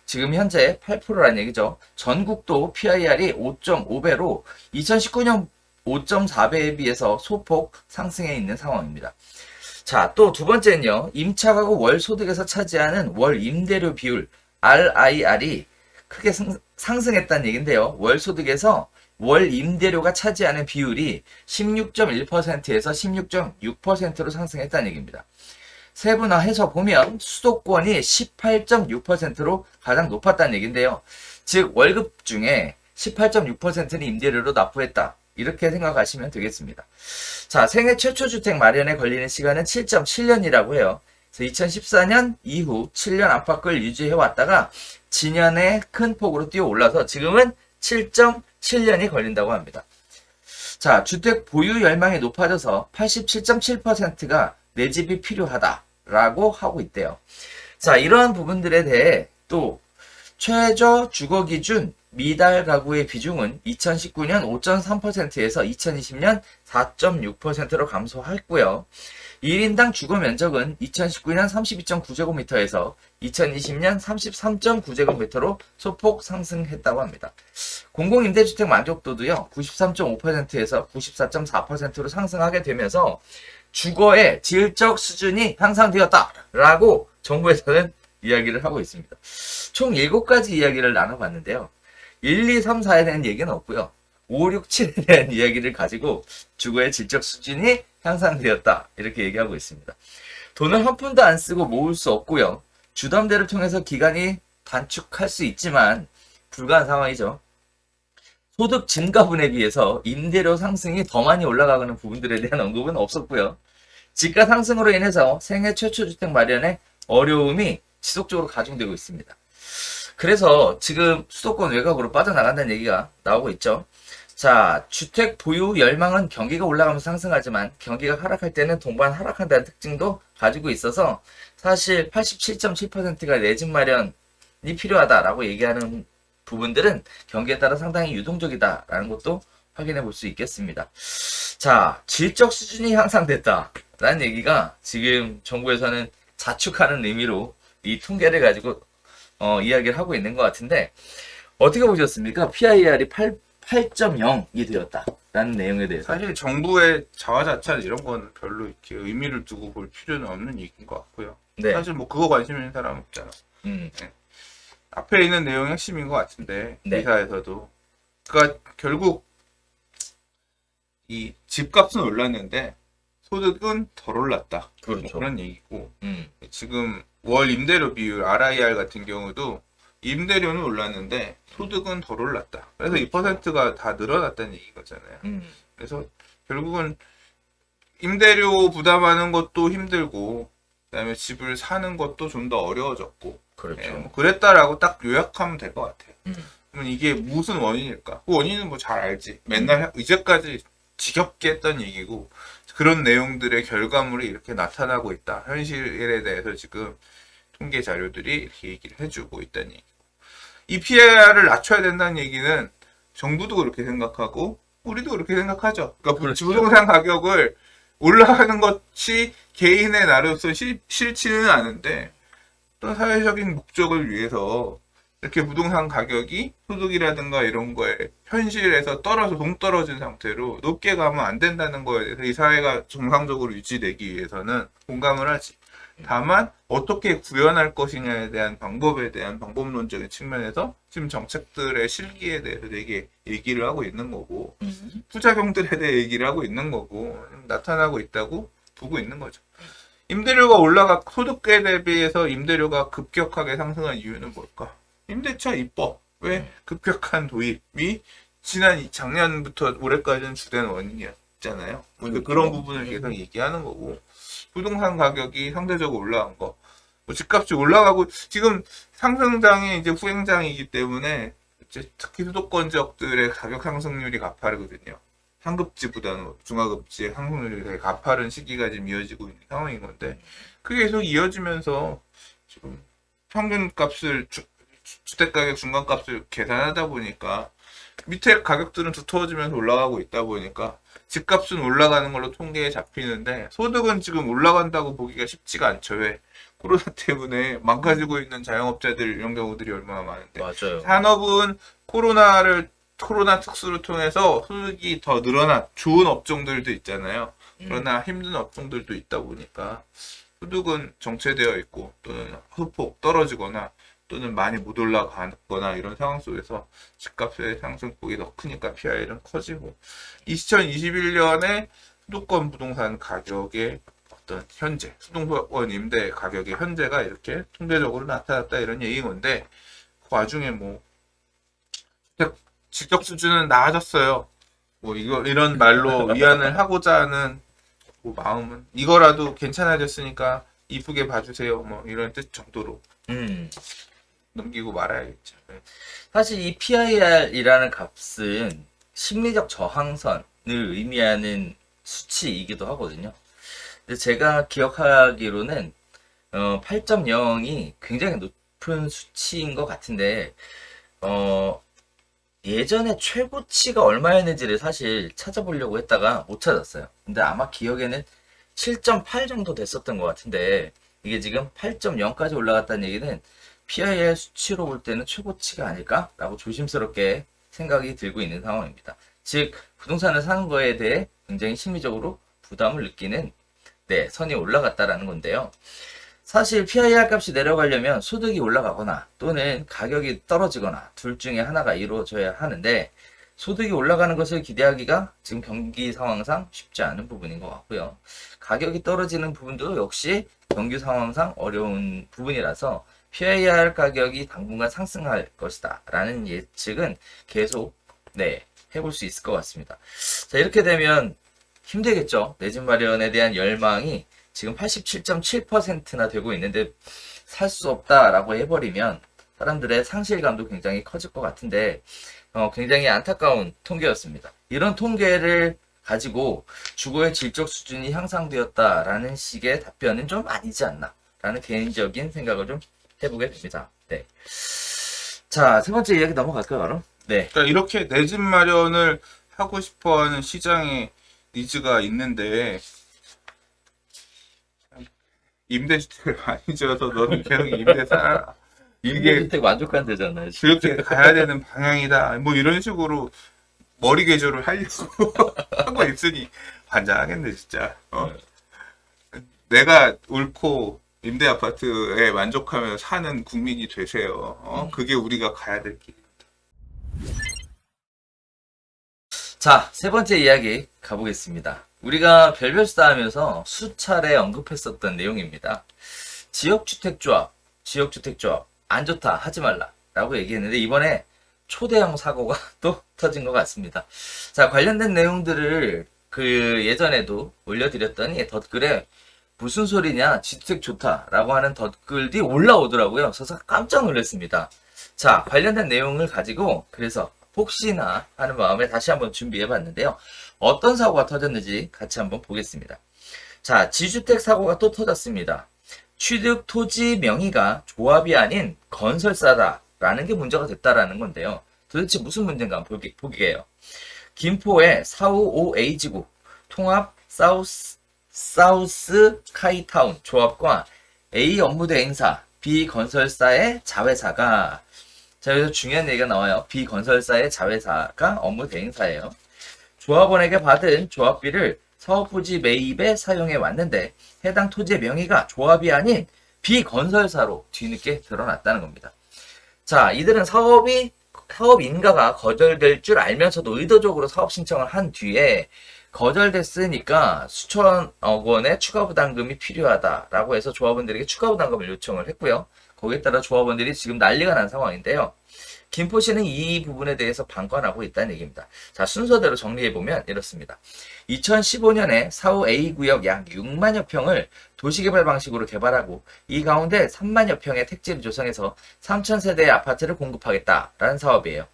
지금 현재 8%라는 얘기죠. 전국도 PIR이 5.5배로 2019년 5.4배에 비해서 소폭 상승해 있는 상황입니다. 자, 또 두 번째는요. 임차가구 월소득에서 차지하는 월 임대료 비율 RIR이 크게 상승했다는 얘기인데요. 월소득에서 월 임대료가 차지하는 비율이 16.1%에서 16.6%로 상승했다는 얘기입니다. 세분화해서 보면 수도권이 18.6%로 가장 높았다는 얘기인데요. 즉 월급 중에 18.6%는 임대료로 납부했다. 이렇게 생각하시면 되겠습니다. 자, 생애 최초 주택 마련에 걸리는 시간은 7.7년이라고 해요. 그래서 2014년 이후 7년 안팎을 유지해 왔다가 지년에 큰 폭으로 뛰어 올라서 지금은 7.7년이 걸린다고 합니다. 자, 주택 보유 열망이 높아져서 87.7%가 내 집이 필요하다라고 하고 있대요. 자, 이러한 부분들에 대해 또 최저 주거 기준 미달 가구의 비중은 2019년 5.3%에서 2020년 4.6%로 감소했고요. 1인당 주거 면적은 2019년 32.9제곱미터에서 2020년 33.9제곱미터로 소폭 상승했다고 합니다. 공공임대주택 만족도도요, 93.5%에서 94.4%로 상승하게 되면서 주거의 질적 수준이 향상되었다라고 정부에서는 이야기를 하고 있습니다. 총 7가지 이야기를 나눠봤는데요. 1, 2, 3, 4에 대한 얘기는 없고요. 5, 6, 7에 대한 이야기를 가지고 주거의 질적 수준이 향상되었다. 이렇게 얘기하고 있습니다. 돈을 한 푼도 안 쓰고 모을 수 없고요. 주담대를 통해서 기간이 단축할 수 있지만 불가한 상황이죠. 소득 증가분에 비해서 임대료 상승이 더 많이 올라가는 부분들에 대한 언급은 없었고요. 집가 상승으로 인해서 생애 최초 주택 마련에 어려움이 지속적으로 가중되고 있습니다. 그래서 지금 수도권 외곽으로 빠져나간다는 얘기가 나오고 있죠. 자, 주택 보유 열망은 경기가 올라가면서 상승하지만 경기가 하락할 때는 동반 하락한다는 특징도 가지고 있어서 사실 87.7%가 내 집 마련이 필요하다라고 얘기하는 부분들은 경기에 따라 상당히 유동적이다라는 것도 확인해 볼 수 있겠습니다. 자, 질적 수준이 향상됐다라는 얘기가 지금 정부에서는 자축하는 의미로 이 통계를 가지고 이야기를 하고 있는 것 같은데 어떻게 보셨습니까? PIR이 8.0이 되었다라는 내용에 대해서. 사실 정부의 자화자찬 이런 건 별로 이렇게 의미를 두고 볼 필요는 없는 얘기인 것 같고요. 네. 사실 뭐 그거 관심 있는 사람 없잖아. 네. 앞에 있는 내용이 핵심인 것 같은데 네. 기사에서도 그러니까 결국 이 집값은 올랐는데 소득은 덜 올랐다. 그렇죠. 뭐 그런 얘기고 음. 지금 월 임대료 비율 RIR 같은 경우도 임대료는 올랐는데 소득은 덜 올랐다. 그래서 2%가 다 늘어났다는 얘기거잖아요. 그래서 결국은 임대료 부담하는 것도 힘들고 그다음에 집을 사는 것도 좀 더 어려워졌고 그렇죠. 예, 뭐 그랬다라고 딱 요약하면 될 것 같아요. 그러면 이게 무슨 원인일까? 그 원인은 뭐 잘 알지. 맨날 이제까지 지겹게 했던 얘기고 그런 내용들의 결과물이 이렇게 나타나고 있다. 현실에 대해서 지금 통계 자료들이 이렇게 얘기를 해주고 있다는 얘기고. 이 PIR을 낮춰야 된다는 얘기는 정부도 그렇게 생각하고 우리도 그렇게 생각하죠. 그러니까 그렇죠. 부동산 가격을 올라가는 것이 개인의 나로서 싫지는 않은데 또 사회적인 목적을 위해서 이렇게 부동산 가격이 소득이라든가 이런 거에 현실에서 동떨어진 상태로 높게 가면 안 된다는 거에 대해서 이 사회가 정상적으로 유지되기 위해서는 공감을 하지. 다만 어떻게 구현할 것이냐에 대한 방법에 대한 방법론적인 측면에서 지금 정책들의 실기에 대해서 되게 얘기를 하고 있는 거고 부작용들에 대해 얘기를 하고 있는 거고 나타나고 있다고 보고 있는 거죠. 임대료가 소득에 대비해서 임대료가 급격하게 상승한 이유는 뭘까? 임대차 입법 왜 급격한 도입이 작년부터 올해까지는 주된 원인이었잖아요. 근데 그런 부분을 계속 얘기하는 거고 부동산 가격이 상대적으로 올라간 거, 뭐 집값이 올라가고 지금 상승장이 이제 후행장이기 때문에 이제 특히 수도권 지역들의 가격 상승률이 가파르거든요. 상급지보다는 중하급지의 상승률이 되게 가파른 시기가 지금 이어지고 있는 상황인 건데 그게 계속 이어지면서 지금 평균값을 주택가격 중간값을 계산하다 보니까 밑에 가격들은 두터워지면서 올라가고 있다 보니까 집값은 올라가는 걸로 통계에 잡히는데 소득은 지금 올라간다고 보기가 쉽지가 않죠. 왜? 코로나 때문에 망가지고 있는 자영업자들 이런 경우들이 얼마나 많은데 맞아요. 산업은 코로나 특수를 통해서 소득이 더 늘어난 좋은 업종들도 있잖아요. 그러나 힘든 업종들도 있다 보니까 소득은 정체되어 있고 또는 소폭 떨어지거나 또는 많이 못 올라가거나 이런 상황 속에서 집값의 상승폭이 더 크니까 PIR은 커지고 2021년에 수도권 부동산 가격의 어떤 현재 수동원 임대 가격의 현재가 이렇게 통계적으로 나타났다 이런 얘기인 건데 그 와중에 뭐 직접 수준은 나아졌어요. 뭐 이런 말로 위안을 하고자 하는 뭐 마음은 이거라도 괜찮아졌으니까 이쁘게 봐주세요. 뭐 이런 뜻 정도로 넘기고 말아야겠죠. 네. 사실 이 PIR이라는 값은 심리적 저항선을 의미하는 수치이기도 하거든요. 근데 제가 기억하기로는 8.0이 굉장히 높은 수치인 것 같은데 예전에 최고치가 얼마였는지를 사실 찾아보려고 했다가 못 찾았어요. 근데 아마 기억에는 7.8 정도 됐었던 것 같은데 이게 지금 8.0까지 올라갔다는 얘기는 PIR 수치로 볼 때는 최고치가 아닐까라고 조심스럽게 생각이 들고 있는 상황입니다. 즉 부동산을 사는 거에 대해 굉장히 심리적으로 부담을 느끼는 선이 올라갔다라는 건데요. 사실 PIR 값이 내려가려면 소득이 올라가거나 또는 가격이 떨어지거나 둘 중에 하나가 이루어져야 하는데 소득이 올라가는 것을 기대하기가 지금 경기 상황상 쉽지 않은 부분인 것 같고요. 가격이 떨어지는 부분도 역시 경기 상황상 어려운 부분이라서 PIR 가격이 당분간 상승할 것이다 라는 예측은 계속 해볼 수 있을 것 같습니다. 자, 이렇게 되면 힘들겠죠. 내 집 마련에 대한 열망이 지금 87.7%나 되고 있는데 살 수 없다라고 해버리면 사람들의 상실감도 굉장히 커질 것 같은데 굉장히 안타까운 통계였습니다. 이런 통계를 가지고 주거의 질적 수준이 향상되었다라는 식의 답변은 좀 아니지 않나 라는 개인적인 생각을 좀 해보게 됩니다. 자, 세 번째 이야기 넘어갈까요, 바로? 그러니까 이렇게 내 집 마련을 하고 싶어하는 시장의 니즈가 있는데 임대주택을 많이 지어서 너는 계속 임대 살아. 임대주택 만족한대잖아요. 그렇게 가야 되는 방향이다. 뭐 이런 식으로 머리 개조를 하려고 하고 있으니 환장하겠네 진짜. 내가 옳고 임대 아파트에 만족하며 사는 국민이 되세요. 그게 우리가 가야 될 길입니다. 자, 세 번째 이야기 가보겠습니다. 우리가 별별 수다 하면서 수차례 언급했었던 내용입니다. 지역주택조합 안 좋다 하지 말라 라고 얘기했는데 이번에 초대형 사고가 또 터진 것 같습니다. 자, 관련된 내용들을 예전에도 올려드렸더니 덧글에 무슨 소리냐 주택 좋다라고 하는 덧글이 올라오더라고요. 그래서 깜짝 놀랐습니다. 자, 관련된 내용을 가지고 그래서 혹시나 하는 마음에 다시 한번 준비해 봤는데요. 어떤 사고가 터졌는지 같이 한번 보겠습니다. 자, 지주택 사고가 또 터졌습니다. 취득 토지 명의가 조합이 아닌 건설사다라는 게 문제가 됐다라는 건데요. 도대체 무슨 문제인가 한번 보게요. 김포의 455A지구 통합 사우스 카이타운 조합과 A 업무 대행사 B 건설사의 자회사가 여기서 중요한 얘기가 나와요. B 건설사의 자회사가 업무 대행사예요. 조합원에게 받은 조합비를 사업부지 매입에 사용해 왔는데 해당 토지의 명의가 조합이 아닌 B 건설사로 뒤늦게 드러났다는 겁니다. 자, 이들은 사업 인가가 거절될 줄 알면서도 의도적으로 사업 신청을 한 뒤에 거절됐으니까 수천억 원의 추가 부담금이 필요하다라고 해서 조합원들에게 추가 부담금을 요청을 했고요. 거기에 따라 조합원들이 지금 난리가 난 상황인데요. 김포시는 이 부분에 대해서 방관하고 있다는 얘기입니다. 자, 순서대로 정리해보면 이렇습니다. 2015년에 4호 구역 약 6만여 평을 도시개발 방식으로 개발하고 이 가운데 3만여 평의 택지를 조성해서 3,000세대의 아파트를 공급하겠다라는 사업이에요.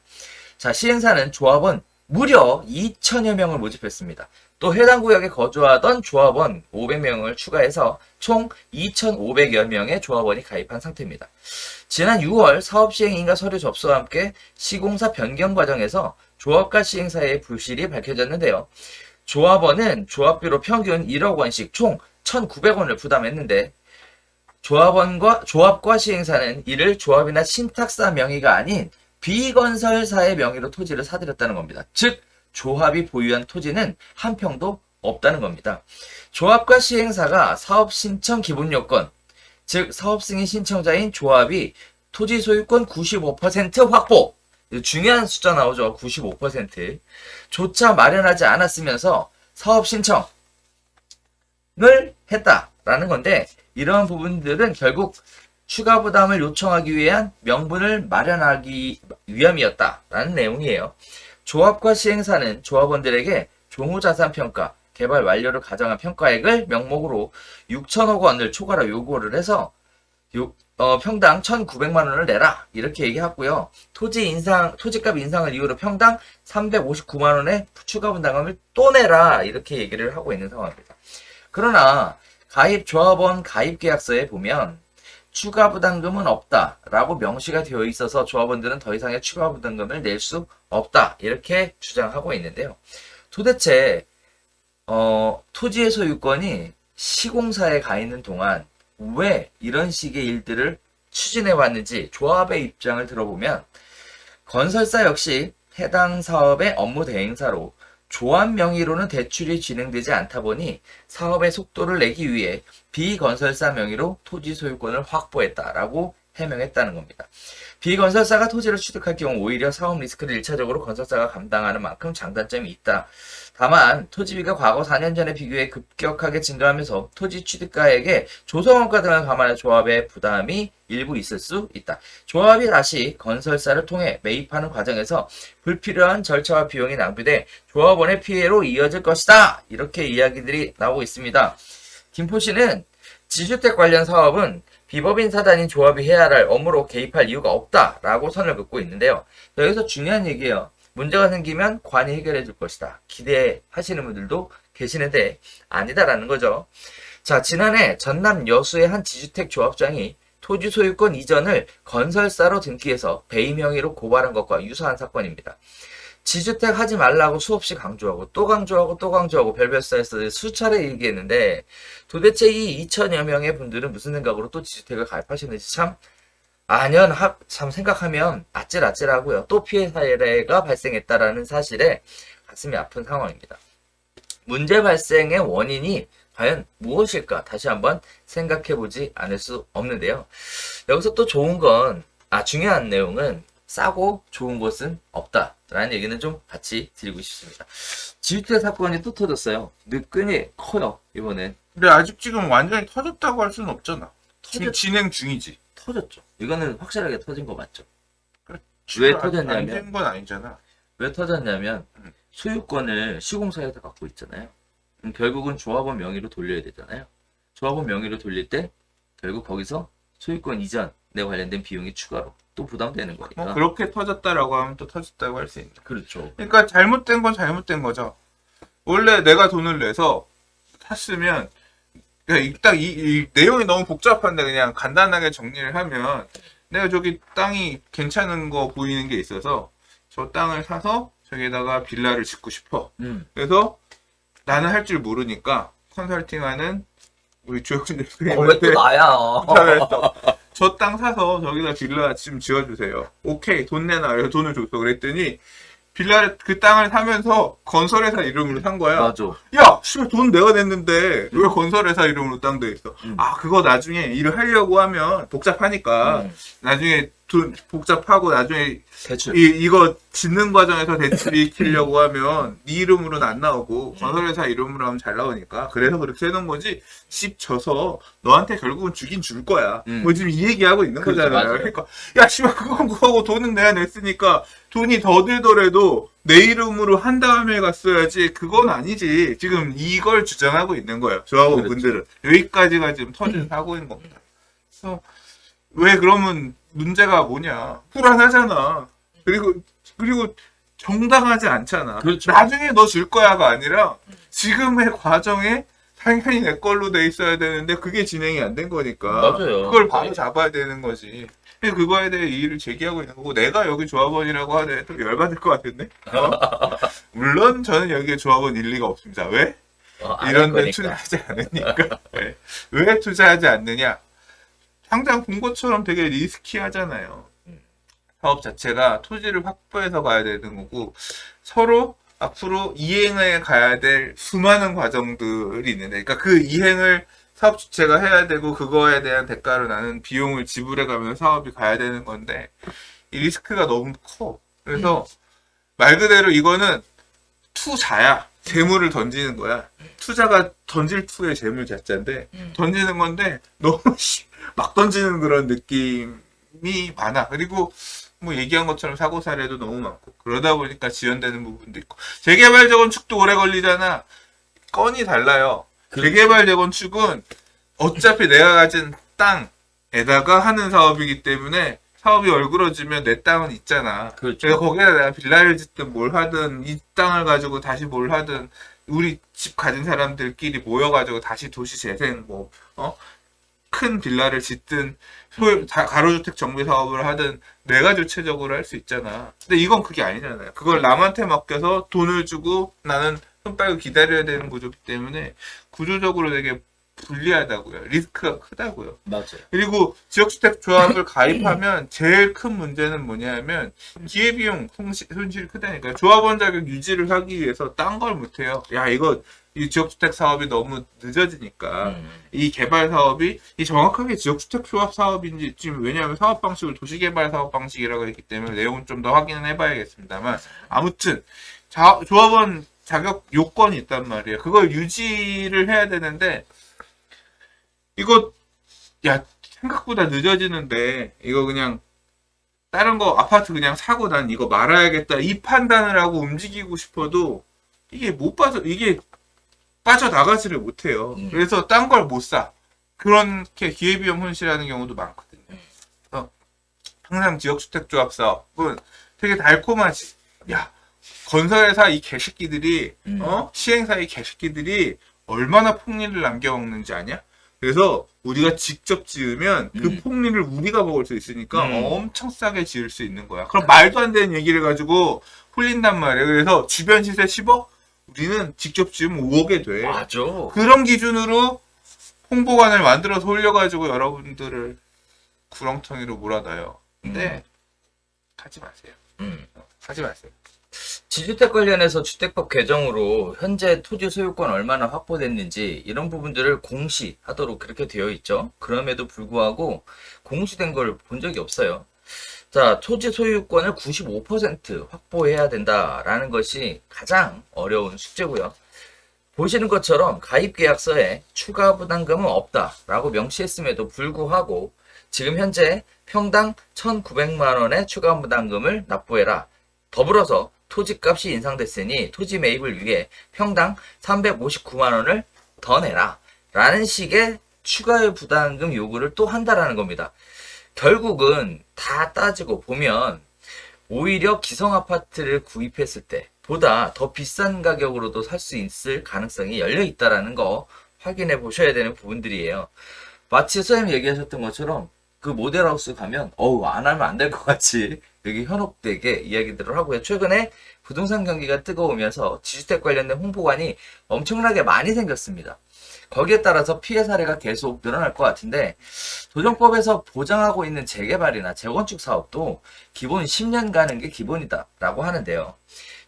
자, 시행사는 조합원 무려 2천여 명을 모집했습니다. 또 해당 구역에 거주하던 조합원 500명을 추가해서 총 2,500여 명의 조합원이 가입한 상태입니다. 지난 6월 사업시행인가 서류 접수와 함께 시공사 변경 과정에서 조합과 시행사의 부실이 밝혀졌는데요. 조합원은 조합비로 평균 1억 원씩 총 1,900원을 부담했는데 조합과 시행사는 이를 조합이나 신탁사 명의가 아닌 비건설사의 명의로 토지를 사들였다는 겁니다. 즉 조합이 보유한 토지는 한 평도 없다는 겁니다. 조합과 시행사가 사업 신청 기본 요건, 즉 사업 승인 신청자인 조합이 토지 소유권 95% 확보, 중요한 숫자 나오죠. 95% 조차 마련하지 않았으면서 사업 신청 했다라는 건데 이러한 부분들은 결국 추가 부담을 요청하기 위한 명분을 마련하기 위함이었다라는 내용이에요. 조합과 시행사는 조합원들에게 종후자산평가, 개발 완료를 가정한 평가액을 명목으로 6천억 원을 초과로 요구를 해서 평당 1,900만 원을 내라 이렇게 얘기하고요. 토지값 인상을 이유로 평당 359만 원의 추가 분담금을 또 내라 이렇게 얘기를 하고 있는 상황입니다. 그러나 조합원 가입 계약서에 보면 추가 부담금은 없다라고 명시가 되어 있어서 조합원들은 더 이상의 추가 부담금을 낼 수 없다 이렇게 주장하고 있는데요. 도대체 토지의 소유권이 시공사에 가 있는 동안 왜 이런 식의 일들을 추진해 왔는지 조합의 입장을 들어보면 건설사 역시 해당 사업의 업무 대행사로 조합 명의로는 대출이 진행되지 않다 보니 사업의 속도를 내기 위해 비건설사 명의로 토지 소유권을 확보했다라고 해명했다는 겁니다. 비건설사가 토지를 취득할 경우 오히려 사업 리스크를 1차적으로 건설사가 감당하는 만큼 장단점이 있다. 다만 토지비가 과거 4년 전에 비교해 급격하게 증가하면서 토지 취득가액에 조성원가 등을 감안해 조합의 부담이 일부 있을 수 있다. 조합이 다시 건설사를 통해 매입하는 과정에서 불필요한 절차와 비용이 낭비돼 조합원의 피해로 이어질 것이다. 이렇게 이야기들이 나오고 있습니다. 김포시는 지주택 관련 사업은 비법인 사단인 조합이 해야 할 업무로 개입할 이유가 없다라고 선을 긋고 있는데요. 여기서 중요한 얘기예요. 문제가 생기면 관이 해결해 줄 것이다. 기대하시는 분들도 계시는데 아니다라는 거죠. 자, 지난해 전남 여수의 한 지주택 조합장이 토지 소유권 이전을 건설사로 등기해서 배임 형의로 고발한 것과 유사한 사건입니다. 지주택 하지 말라고 수없이 강조하고 또 강조하고 또 강조하고 별별사에서 수차례 얘기했는데 도대체 이 2천여 명의 분들은 무슨 생각으로 또 지주택을 가입하시는지 참 생각하면 아찔아찔하고요. 또 피해 사례가 발생했다라는 사실에 가슴이 아픈 상황입니다. 문제 발생의 원인이 과연 무엇일까 다시 한번 생각해보지 않을 수 없는데요. 여기서 또 중요한 내용은 싸고 좋은 곳은 없다라는 얘기는 좀 같이 드리고 싶습니다. 지주택 사건이 또 터졌어요. 느끈이 커요, 이번엔. 근데 아직 지금 완전히 터졌다고 할 수는 없잖아. 진행 중이지. 터졌죠. 이거는 확실하게 터진 거 맞죠? 왜 터졌냐면 안된 건 아니잖아. 왜 터졌냐면 소유권을 시공사에다 갖고 있잖아요. 결국은 조합원 명의로 돌려야 되잖아요. 조합원 명의로 돌릴 때 결국 거기서 소유권 이전에 관련된 비용이 추가로 또 부담되는 거니까. 그렇게 터졌다라고 하면 또 터졌다고 할 수 있는. 그렇죠. 그러니까 잘못된 건 잘못된 거죠. 원래 내가 돈을 내서 샀으면 딱 이 내용이 너무 복잡한데 그냥 간단하게 정리를 하면 내가 저기 땅이 괜찮은 거 보이는 게 있어서 저 땅을 사서 저기에다가 빌라를 짓고 싶어. 그래서 나는 할 줄 모르니까 컨설팅하는 우리 조혁진 왜 또 나야? 저 땅 사서 저기다 빌라 지금 지어주세요. 오케이, 돈 내놔. 그래서 돈을 줬어. 그랬더니 빌라를 그 땅을 사면서 건설회사 이름으로 산 거야. 맞아. 야, 씨발 돈 내가 냈는데 왜 건설회사 이름으로 땅 돼 있어? 아, 그거 나중에 일을 하려고 하면 복잡하니까 나중에 돈 복잡하고 나중에 대출. 이거 짓는 과정에서 대출이 키려고 하면 네 이름으로는 안 나오고 건설회사 이름으로 하면 잘 나오니까 그래서 그렇게 해놓은 거지. 집 져서 너한테 결국은 주긴 줄 거야. 뭐 지금 이 얘기하고 있는 그렇죠, 거잖아요. 맞아요. 그러니까 야, 씨발 그건 그거고 돈은 내가 냈으니까 돈이 더 들더라도 내 이름으로 한 다음에 갔어야지. 그건 아니지. 지금 이걸 주장하고 있는 거예요. 조합원분들은. 여기까지가 지금 터진 사고인 겁니다. 그래서 왜 그러면 문제가 뭐냐? 불안하잖아. 그리고 정당하지 않잖아. 그렇죠. 나중에 너 줄 거야가 아니라 지금의 과정에 당연히 내 걸로 돼 있어야 되는데 그게 진행이 안 된 거니까. 맞아요. 그걸 바로 잡아야 되는 거지. 그거에 대해 이의를 제기하고 있는 거고 내가 여기 조합원이라고 하네 또 열받을 것 같은데. 물론 저는 여기에 조합원 일리가 없습니다. 왜? 이런 데 투자하지 않으니까. 왜 투자하지 않느냐? 당장 본 것처럼 되게 리스키하잖아요. 사업 자체가 토지를 확보해서 가야 되는 거고 서로 앞으로 이행해 가야 될 수많은 과정들이 있는데 그러니까 그 이행을 사업 주체가 해야 되고 그거에 대한 대가로 나는 비용을 지불해 가면서 사업이 가야 되는 건데 이 리스크가 너무 커. 그래서 말 그대로 이거는 투자야. 재물을 던지는 거야. 투자가 던질 투의 재물 자체인데 던지는 건데 너무 막 던지는 그런 느낌이 많아. 그리고 뭐 얘기한 것처럼 사고 사례도 너무 많고 그러다 보니까 지연되는 부분도 있고 재개발 재건축도 오래 걸리잖아. 건이 달라요. 재개발 재건축은 어차피 내가 가진 땅에다가 하는 사업이기 때문에 사업이 얼그러지면 내 땅은 있잖아. 그렇죠. 그래서 거기다 내가 빌라를 짓든 뭘 하든 이 땅을 가지고 다시 뭘 하든 우리 집 가진 사람들끼리 모여가지고 다시 도시 재생 큰 빌라를 짓든 가로주택 정비 사업을 하든 내가 주체적으로 할 수 있잖아. 근데 이건 그게 아니잖아요. 그걸 남한테 맡겨서 돈을 주고 나는 손 빨고 기다려야 되는 구조기 때문에 구조적으로 되게 불리하다고요. 리스크가 크다고요. 맞아요. 그리고 지역주택 조합을 가입하면 제일 큰 문제는 뭐냐면 기회비용 손실이 크다니까요. 조합원 자격 유지를 하기 위해서 딴 걸 못해요. 야 이거 이 지역주택 사업이 너무 늦어지니까 이 개발 사업이 이 정확하게 지역주택 조합 사업인지 지금 왜냐하면 사업 방식을 도시개발 사업 방식이라고 했기 때문에 내용은 좀 더 확인은 해봐야겠습니다만 아무튼 조합원 자격 요건이 있단 말이에요. 그걸 유지를 해야 되는데 이거 야 생각보다 늦어지는데 이거 그냥 다른 거 아파트 그냥 사고 난 이거 말아야겠다 이 판단을 하고 움직이고 싶어도 이게 이게 빠져나가지를 못해요. 그래서 딴 걸 못 사. 그렇게 기회비용 손실하는 경우도 많거든요. 항상 지역주택조합 사업은 되게 달콤하지. 야 건설회사 이 개새끼들이 시행사 이 개새끼들이 얼마나 폭리를 남겨먹는지 아냐? 그래서 우리가 직접 지으면 그 폭리를 우리가 먹을 수 있으니까 엄청 싸게 지을 수 있는 거야. 그럼 말도 안 되는 얘기를 가지고 홀린단 말이에요. 그래서 주변 시세 10억? 우리는 직접 지으면 5억에 돼. 맞아. 그런 기준으로 홍보관을 만들어서 올려가지고 여러분들을 구렁텅이로 몰아넣어요. 근데 하지 마세요. 하지 마세요. 지주택 관련해서 주택법 개정으로 현재 토지 소유권 얼마나 확보됐는지 이런 부분들을 공시하도록 그렇게 되어 있죠. 그럼에도 불구하고 공시된 걸 본 적이 없어요. 자, 토지 소유권을 95% 확보해야 된다라는 것이 가장 어려운 숙제고요. 보시는 것처럼 가입계약서에 추가 부담금은 없다라고 명시했음에도 불구하고 지금 현재 평당 1,900만 원의 추가 부담금을 납부해라. 더불어서 토지값이 인상됐으니 토지 매입을 위해 평당 359만 원을 더 내라. 라는 식의 추가의 부담금 요구를 또 한다라는 겁니다. 결국은 다 따지고 보면 오히려 기성 아파트를 구입했을 때 보다 더 비싼 가격으로도 살 수 있을 가능성이 열려 있다라는 거 확인해 보셔야 되는 부분들이에요. 마치 선생님 얘기하셨던 것처럼 그 모델하우스 가면 안 하면 안 될 것 같이 여기 현혹되게 이야기들을 하고요. 최근에 부동산 경기가 뜨거우면서 지주택 관련된 홍보관이 엄청나게 많이 생겼습니다. 거기에 따라서 피해 사례가 계속 늘어날 것 같은데 도정법에서 보장하고 있는 재개발이나 재건축 사업도 기본 10년 가는 게 기본이다 라고 하는데요.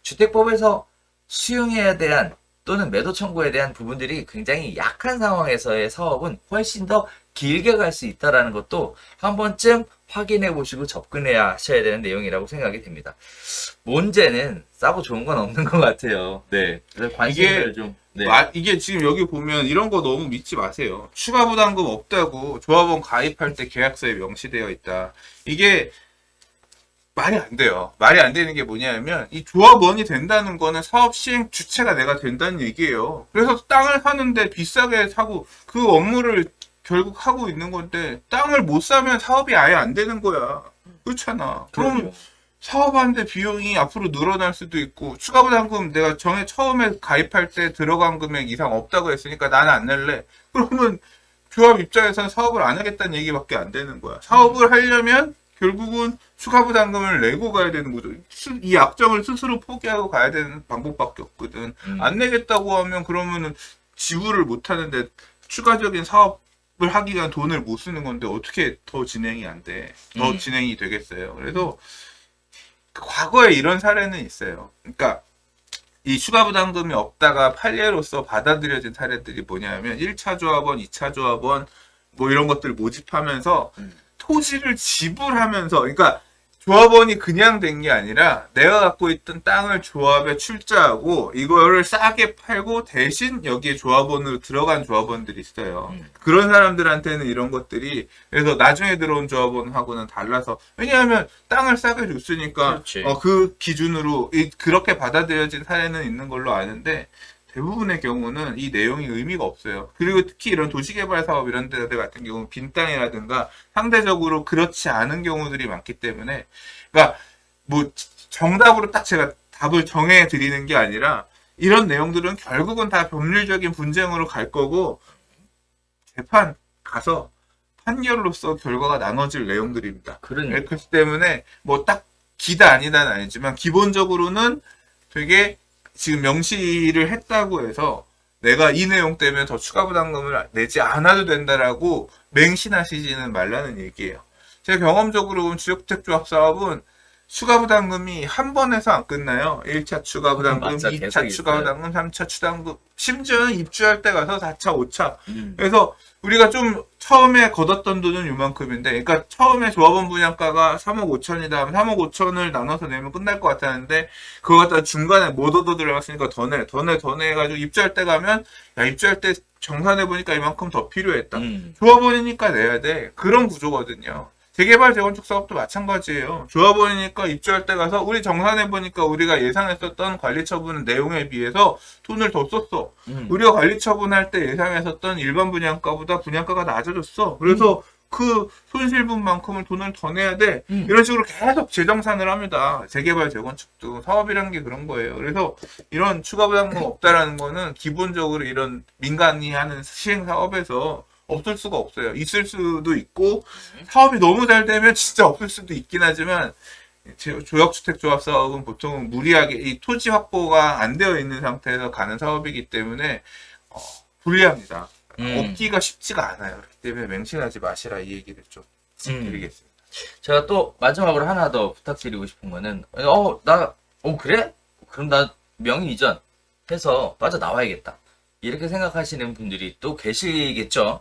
주택법에서 수용에 대한 또는 매도 청구에 대한 부분들이 굉장히 약한 상황에서의 사업은 훨씬 더 길게 갈 수 있다는 것도 한 번쯤 확인해 보시고 접근해야 하셔야 되는 내용이라고 생각이 됩니다. 문제는 싸고 좋은 건 없는 것 같아요. 네. 그래서 관심을 좀. 네. 이게 지금 여기 보면 이런 거 너무 믿지 마세요. 추가 부담금 없다고 조합원 가입할 때 계약서에 명시되어 있다. 이게 말이 안 돼요. 말이 안 되는 게 뭐냐면 이 조합원이 된다는 거는 사업 시행 주체가 내가 된다는 얘기예요. 그래서 땅을 사는데 비싸게 사고 그 업무를 결국 하고 있는 건데 땅을 못 사면 사업이 아예 안 되는 거야. 그렇잖아. 그럼 사업하는데 비용이 앞으로 늘어날 수도 있고 추가 부담금 내가 처음에 가입할 때 들어간 금액 이상 없다고 했으니까 나는 안 낼래. 그러면 조합 입장에서는 사업을 안 하겠다는 얘기밖에 안 되는 거야. 사업을 하려면 결국은 추가 부담금을 내고 가야 되는 거죠. 이 약정을 스스로 포기하고 가야 되는 방법밖에 없거든. 안 내겠다고 하면 그러면은 지불을 못 하는데 추가적인 사업을 하기 위한 돈을 못 쓰는 건데 어떻게 더 진행이 안 돼? 더 진행이 되겠어요. 그래서 과거에 이런 사례는 있어요. 그러니까 이 추가 부담금이 없다가 판례로서 받아들여진 사례들이 뭐냐면 1차 조합원, 2차 조합원 뭐 이런 것들을 모집하면서 토지를 지불하면서 그러니까 조합원이 그냥 된 게 아니라 내가 갖고 있던 땅을 조합에 출자하고 이거를 싸게 팔고 대신 여기에 조합원으로 들어간 조합원들이 있어요. 그런 사람들한테는 이런 것들이 그래서 나중에 들어온 조합원하고는 달라서 왜냐하면 땅을 싸게 줬으니까 그렇지. 그 기준으로 그렇게 받아들여진 사례는 있는 걸로 아는데 대부분의 경우는 이 내용이 의미가 없어요. 그리고 특히 이런 도시개발 사업 이런 데들 같은 경우는 빈 땅이라든가 상대적으로 그렇지 않은 경우들이 많기 때문에 그러니까 뭐 정답으로 딱 제가 답을 정해 드리는 게 아니라 이런 내용들은 결국은 다 법률적인 분쟁으로 갈 거고 재판 가서 판결로서 결과가 나눠질 내용들입니다. 그러니까. 그렇기 때문에 뭐 딱 기다 아니다는 아니지만 기본적으로는 되게 지금 명시를 했다고 해서 내가 이 내용 때문에 더 추가 부담금을 내지 않아도 된다라고 맹신하시지는 말라는 얘기예요. 제가 경험적으로 본 지역주택조합 사업은 추가 부담금이 한 번에서 안 끝나요. 1차 추가 부담금, 맞아, 2차 계속 추가 있어요. 부담금, 3차 추가 부담금, 심지어는 입주할 때 가서 4차, 5차. 그래서 우리가 좀 처음에 걷었던 돈은 요만큼인데, 그러니까 처음에 조합원 분양가가 3억 5천이다 하면 3억 5천을 나눠서 내면 끝날 것 같았는데, 그거 갖다 중간에 못 얻어 들어갔으니까 더 내 해가지고 입주할 때 가면, 야, 입주할 때 정산해보니까 이만큼 더 필요했다. 조합원이니까 내야 돼. 그런 구조거든요. 재개발 재건축 사업도 마찬가지예요. 조합원이니까 입주할 때 가서 우리 정산해보니까 우리가 예상했었던 관리처분 내용에 비해서 돈을 더 썼어. 우리가 관리처분할 때 예상했었던 일반 분양가보다 분양가가 낮아졌어. 그래서 그 손실분만큼을 돈을 더 내야 돼. 이런 식으로 계속 재정산을 합니다. 재개발 재건축도 사업이라는 게 그런 거예요. 그래서 이런 추가 부담금 없다라는 거는 기본적으로 이런 민간이 하는 시행 사업에서 없을 수가 없어요. 있을 수도 있고 사업이 너무 잘 되면 진짜 없을 수도 있긴 하지만 조역주택조합 사업은 보통 무리하게 이 토지 확보가 안 되어 있는 상태에서 가는 사업이기 때문에 불리합니다. 없기가 쉽지가 않아요. 그렇기 때문에 맹신하지 마시라 이 얘기를 좀 드리겠습니다. 제가 또 마지막으로 하나 더 부탁드리고 싶은 거는 그래? 그럼 나 명의 이전 해서 빠져나와야겠다. 이렇게 생각하시는 분들이 또 계시겠죠.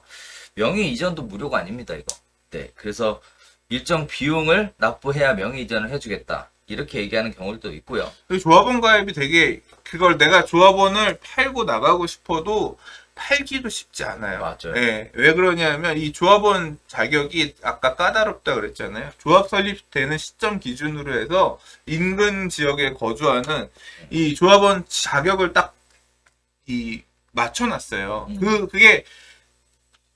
명의 이전도 무료가 아닙니다, 이거. 네, 그래서 일정 비용을 납부해야 명의 이전을 해주겠다. 이렇게 얘기하는 경우도 있고요. 조합원 가입이 되게 그걸 내가 조합원을 팔고 나가고 싶어도 팔기도 쉽지 않아요. 맞아요. 네, 왜 그러냐면 이 조합원 자격이 아까 까다롭다 그랬잖아요. 조합 설립되는 시점 기준으로 해서 인근 지역에 거주하는 이 조합원 자격을 딱 맞춰놨어요. 그게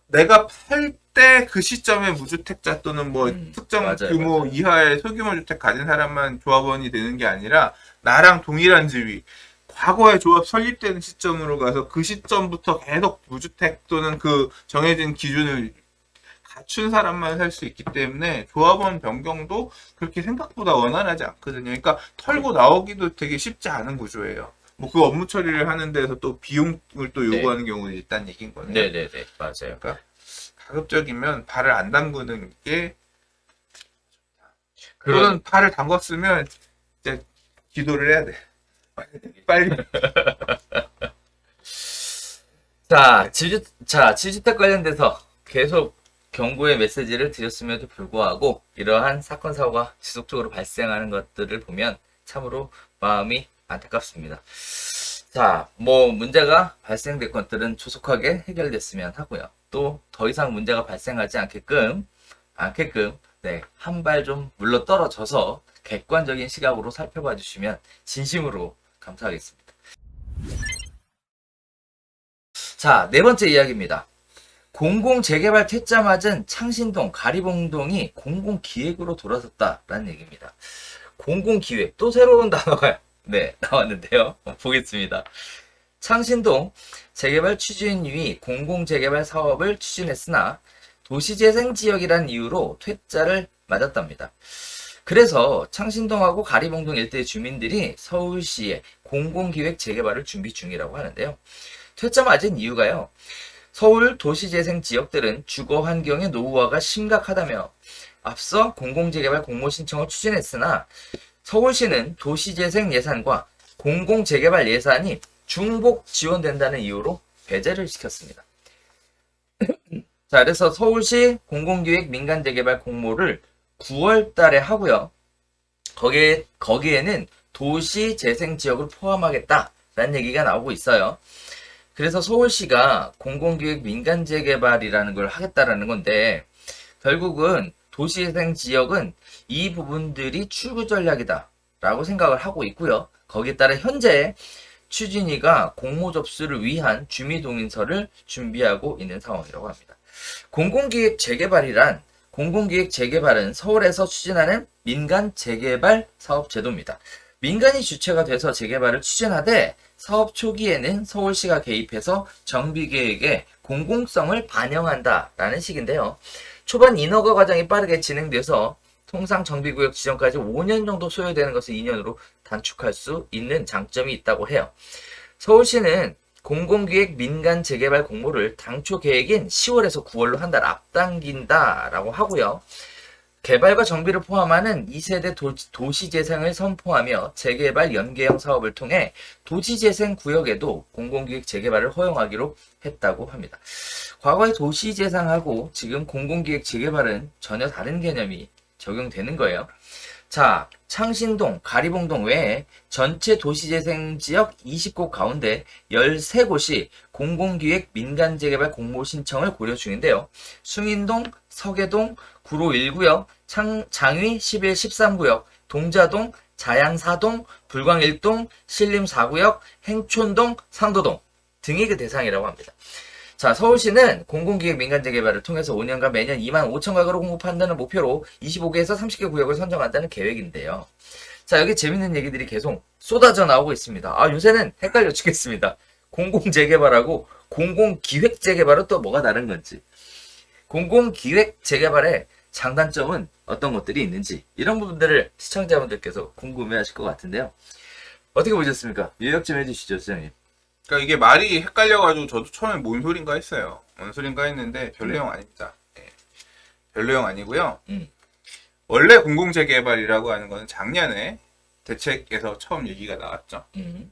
내가 팔 때 그 시점에 무주택자 또는 뭐 특정 맞아요, 규모 맞아요. 이하의 소규모 주택 가진 사람만 조합원이 되는 게 아니라 나랑 동일한 지위 과거에 조합 설립되는 시점으로 가서 그 시점부터 계속 무주택 또는 그 정해진 기준을 갖춘 사람만 살 수 있기 때문에 조합원 변경도 그렇게 생각보다 원활하지 않거든요. 그러니까 털고 나오기도 되게 쉽지 않은 구조예요. 뭐 그 업무 처리를 하는 데서 또 비용을 또 요구하는 경우는 일단 얘기인 거네요. 네네네, 맞아요. 그러니까 가급적이면 발을 안 담그는 게 또는 발을 담궜으면 이제 기도를 해야 돼. 빨리. 지주택 관련돼서 계속 경고의 메시지를 드렸음에도 불구하고 이러한 사건 사고가 지속적으로 발생하는 것들을 보면 참으로 마음이 안타깝습니다. 자, 뭐 문제가 발생된 것들은 조속하게 해결됐으면 하고요. 또 더 이상 문제가 발생하지 않게끔 네, 한 발 좀 물러 떨어져서 객관적인 시각으로 살펴봐 주시면 진심으로 감사하겠습니다. 자, 네 번째 이야기입니다. 공공재개발 퇴짜 맞은 창신동, 가리봉동이 공공기획으로 돌아섰다라는 얘기입니다. 공공기획, 또 새로운 단어가 나왔는데요. 보겠습니다. 창신동 재개발 추진위 공공재개발 사업을 추진했으나 도시재생지역이란 이유로 퇴짜를 맞았답니다. 그래서 창신동하고 가리봉동 일대의 주민들이 서울시의 공공기획 재개발을 준비 중이라고 하는데요. 퇴짜 맞은 이유가요. 서울 도시재생 지역들은 주거 환경의 노후화가 심각하다며 앞서 공공재개발 공모 신청을 추진했으나 서울시는 도시재생 예산과 공공재개발 예산이 중복 지원된다는 이유로 배제를 시켰습니다. 자, 그래서 서울시 공공기획 민간재개발 공모를 9월 달에 하고요. 거기에는 도시 재생 지역을 포함하겠다라는 얘기가 나오고 있어요. 그래서 서울시가 공공기획 민간 재개발이라는 걸 하겠다라는 건데, 결국은 도시재생 지역은 이 부분들이 출구 전략이다라고 생각을 하고 있고요. 거기에 따라 현재 추진위가 공모 접수를 위한 주민동의서를 준비하고 있는 상황이라고 합니다. 공공기획 재개발은 서울에서 추진하는 민간 재개발 사업 제도입니다. 민간이 주체가 돼서 재개발을 추진하되 사업 초기에는 서울시가 개입해서 정비계획에 공공성을 반영한다라는 식인데요. 초반 인허가 과정이 빠르게 진행돼서 통상 정비구역 지정까지 5년 정도 소요되는 것을 2년으로 단축할 수 있는 장점이 있다고 해요. 서울시는 공공기획 민간 재개발 공모를 당초 계획인 10월에서 9월로 한 달 앞당긴다라고 하고요. 개발과 정비를 포함하는 2세대 도시재생을 선포하며 재개발 연계형 사업을 통해 도시재생 구역에도 공공기획 재개발을 허용하기로 했다고 합니다. 과거의 도시재생하고 지금 공공기획 재개발은 전혀 다른 개념이 적용되는 거예요. 자, 창신동, 가리봉동 외에 전체 도시재생 지역 20곳 가운데 13곳이 공공기획 민간재개발 공모 신청을 고려 중인데요. 숭인동, 서계동, 구로 1구역, 장위 11, 13구역, 동자동, 자양 4동, 불광 1동, 신림 4구역, 행촌동, 상도동 등이 그 대상이라고 합니다. 자, 서울시는 공공기획 민간재개발을 통해서 5년간 매년 2만 5천 가구를 공급한다는 목표로 25개에서 30개 구역을 선정한다는 계획인데요. 자, 여기 재밌는 얘기들이 계속 쏟아져 나오고 있습니다. 아, 요새는 헷갈려 죽겠습니다. 공공재개발하고 공공기획재개발은 또 뭐가 다른 건지. 공공기획재개발의 장단점은 어떤 것들이 있는지, 이런 부분들을 시청자분들께서 궁금해하실 것 같은데요. 어떻게 보셨습니까? 요약 좀 해주시죠, 소장님. 그러니까 이게 말이 헷갈려가지고 저도 처음에 뭔 소린가 했어요. 뭔 소린가 했는데 별 내용 아닙니다. 네. 별 내용 아니고요. 원래 공공재개발이라고 하는 거는 작년에 대책에서 처음 얘기가 나왔죠.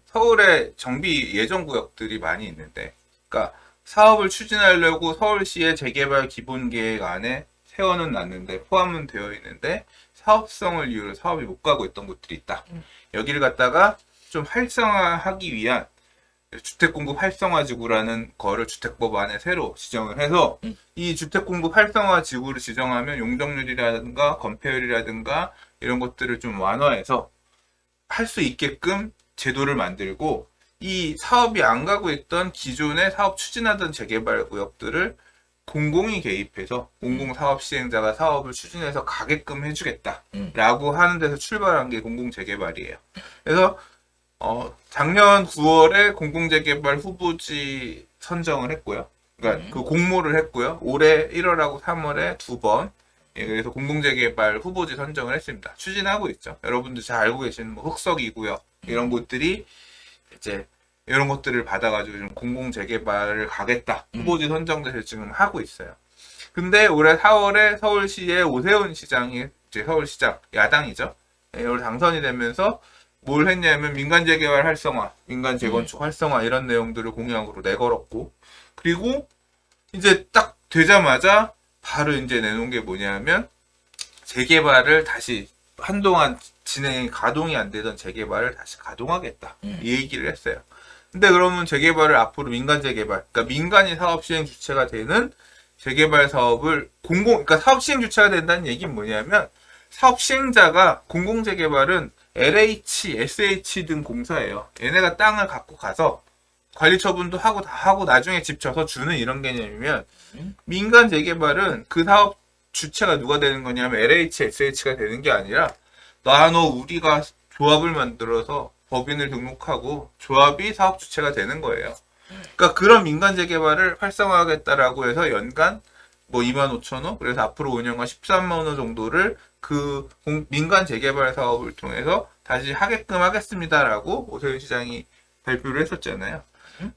서울에 정비 예정 구역들이 많이 있는데, 그러니까 사업을 추진하려고 서울시의 재개발 기본계획 안에 세워는 놨는데, 포함은 되어 있는데 사업성을 이유로 사업이 못 가고 있던 곳들이 있다. 여기를 갖다가 좀 활성화하기 위한 주택공급 활성화지구라는 거를 주택법 안에 새로 지정을 해서 이 주택공급 활성화지구를 지정하면 용적률이라든가 건폐율이라든가 이런 것들을 좀 완화해서 할 수 있게끔 제도를 만들고, 이 사업이 안 가고 있던 기존의 사업 추진하던 재개발 구역들을 공공이 개입해서 공공사업 시행자가 사업을 추진해서 가게끔 해주겠다라고 하는 데서 출발한 게 공공재개발이에요. 그래서 작년 9월에 공공재개발 후보지 선정을 했고요. 그러니까 그 공모를 했고요. 올해 1월하고 3월에 2번. 예, 그래서 공공재개발 후보지 선정을 했습니다. 추진하고 있죠. 여러분들 잘 알고 계시는 뭐 흑석 2구역 이런 곳들이 이제 이런 것들을 받아가지고 좀 공공재개발을 가겠다. 후보지 선정돼서 지금 하고 있어요. 근데 올해 4월에 서울시의 오세훈 시장이 이제 서울시장 야당이죠. 예, 올 당선이 되면서 뭘 했냐면 민간재개발 활성화, 민간재건축 활성화 이런 내용들을 공약으로 내걸었고, 그리고 이제 딱 되자마자 바로 이제 내놓은 게 뭐냐면 재개발을 다시 한동안 가동이 안 되던 재개발을 다시 가동하겠다. 이 얘기를 했어요. 근데 그러면 재개발을 앞으로 민간재개발, 그러니까 민간이 사업 시행 주체가 되는 재개발 사업을 그러니까 사업 시행 주체가 된다는 얘기는 뭐냐면 사업 시행자가 공공재개발은 LH, SH 등 공사예요. 얘네가 땅을 갖고 가서 관리 처분도 하고 다 하고 나중에 집 져서 주는 이런 개념이면, 민간 재개발은 그 사업 주체가 누가 되는 거냐면 LH, SH가 되는 게 아니라 우리가 조합을 만들어서 법인을 등록하고 조합이 사업 주체가 되는 거예요. 그러니까 그런 민간 재개발을 활성화하겠다라고 해서 연간 뭐 25,000호, 그래서 앞으로 5년간 13만 원 정도를 그 민간 재개발 사업을 통해서 다시 하게끔 하겠습니다라고 오세훈 시장이 발표를 했었잖아요.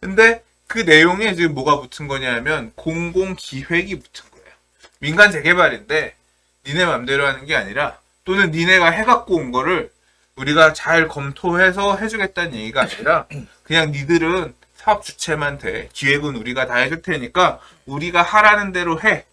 근데 그 내용에 지금 뭐가 붙은 거냐면 공공기획이 붙은 거예요. 민간 재개발인데 니네 맘대로 하는 게 아니라, 또는 니네가 해갖고 온 거를 우리가 잘 검토해서 해주겠다는 얘기가 아니라, 그냥 니들은 사업 주체만 돼. 기획은 우리가 다 해줄 테니까 우리가 하라는 대로 해.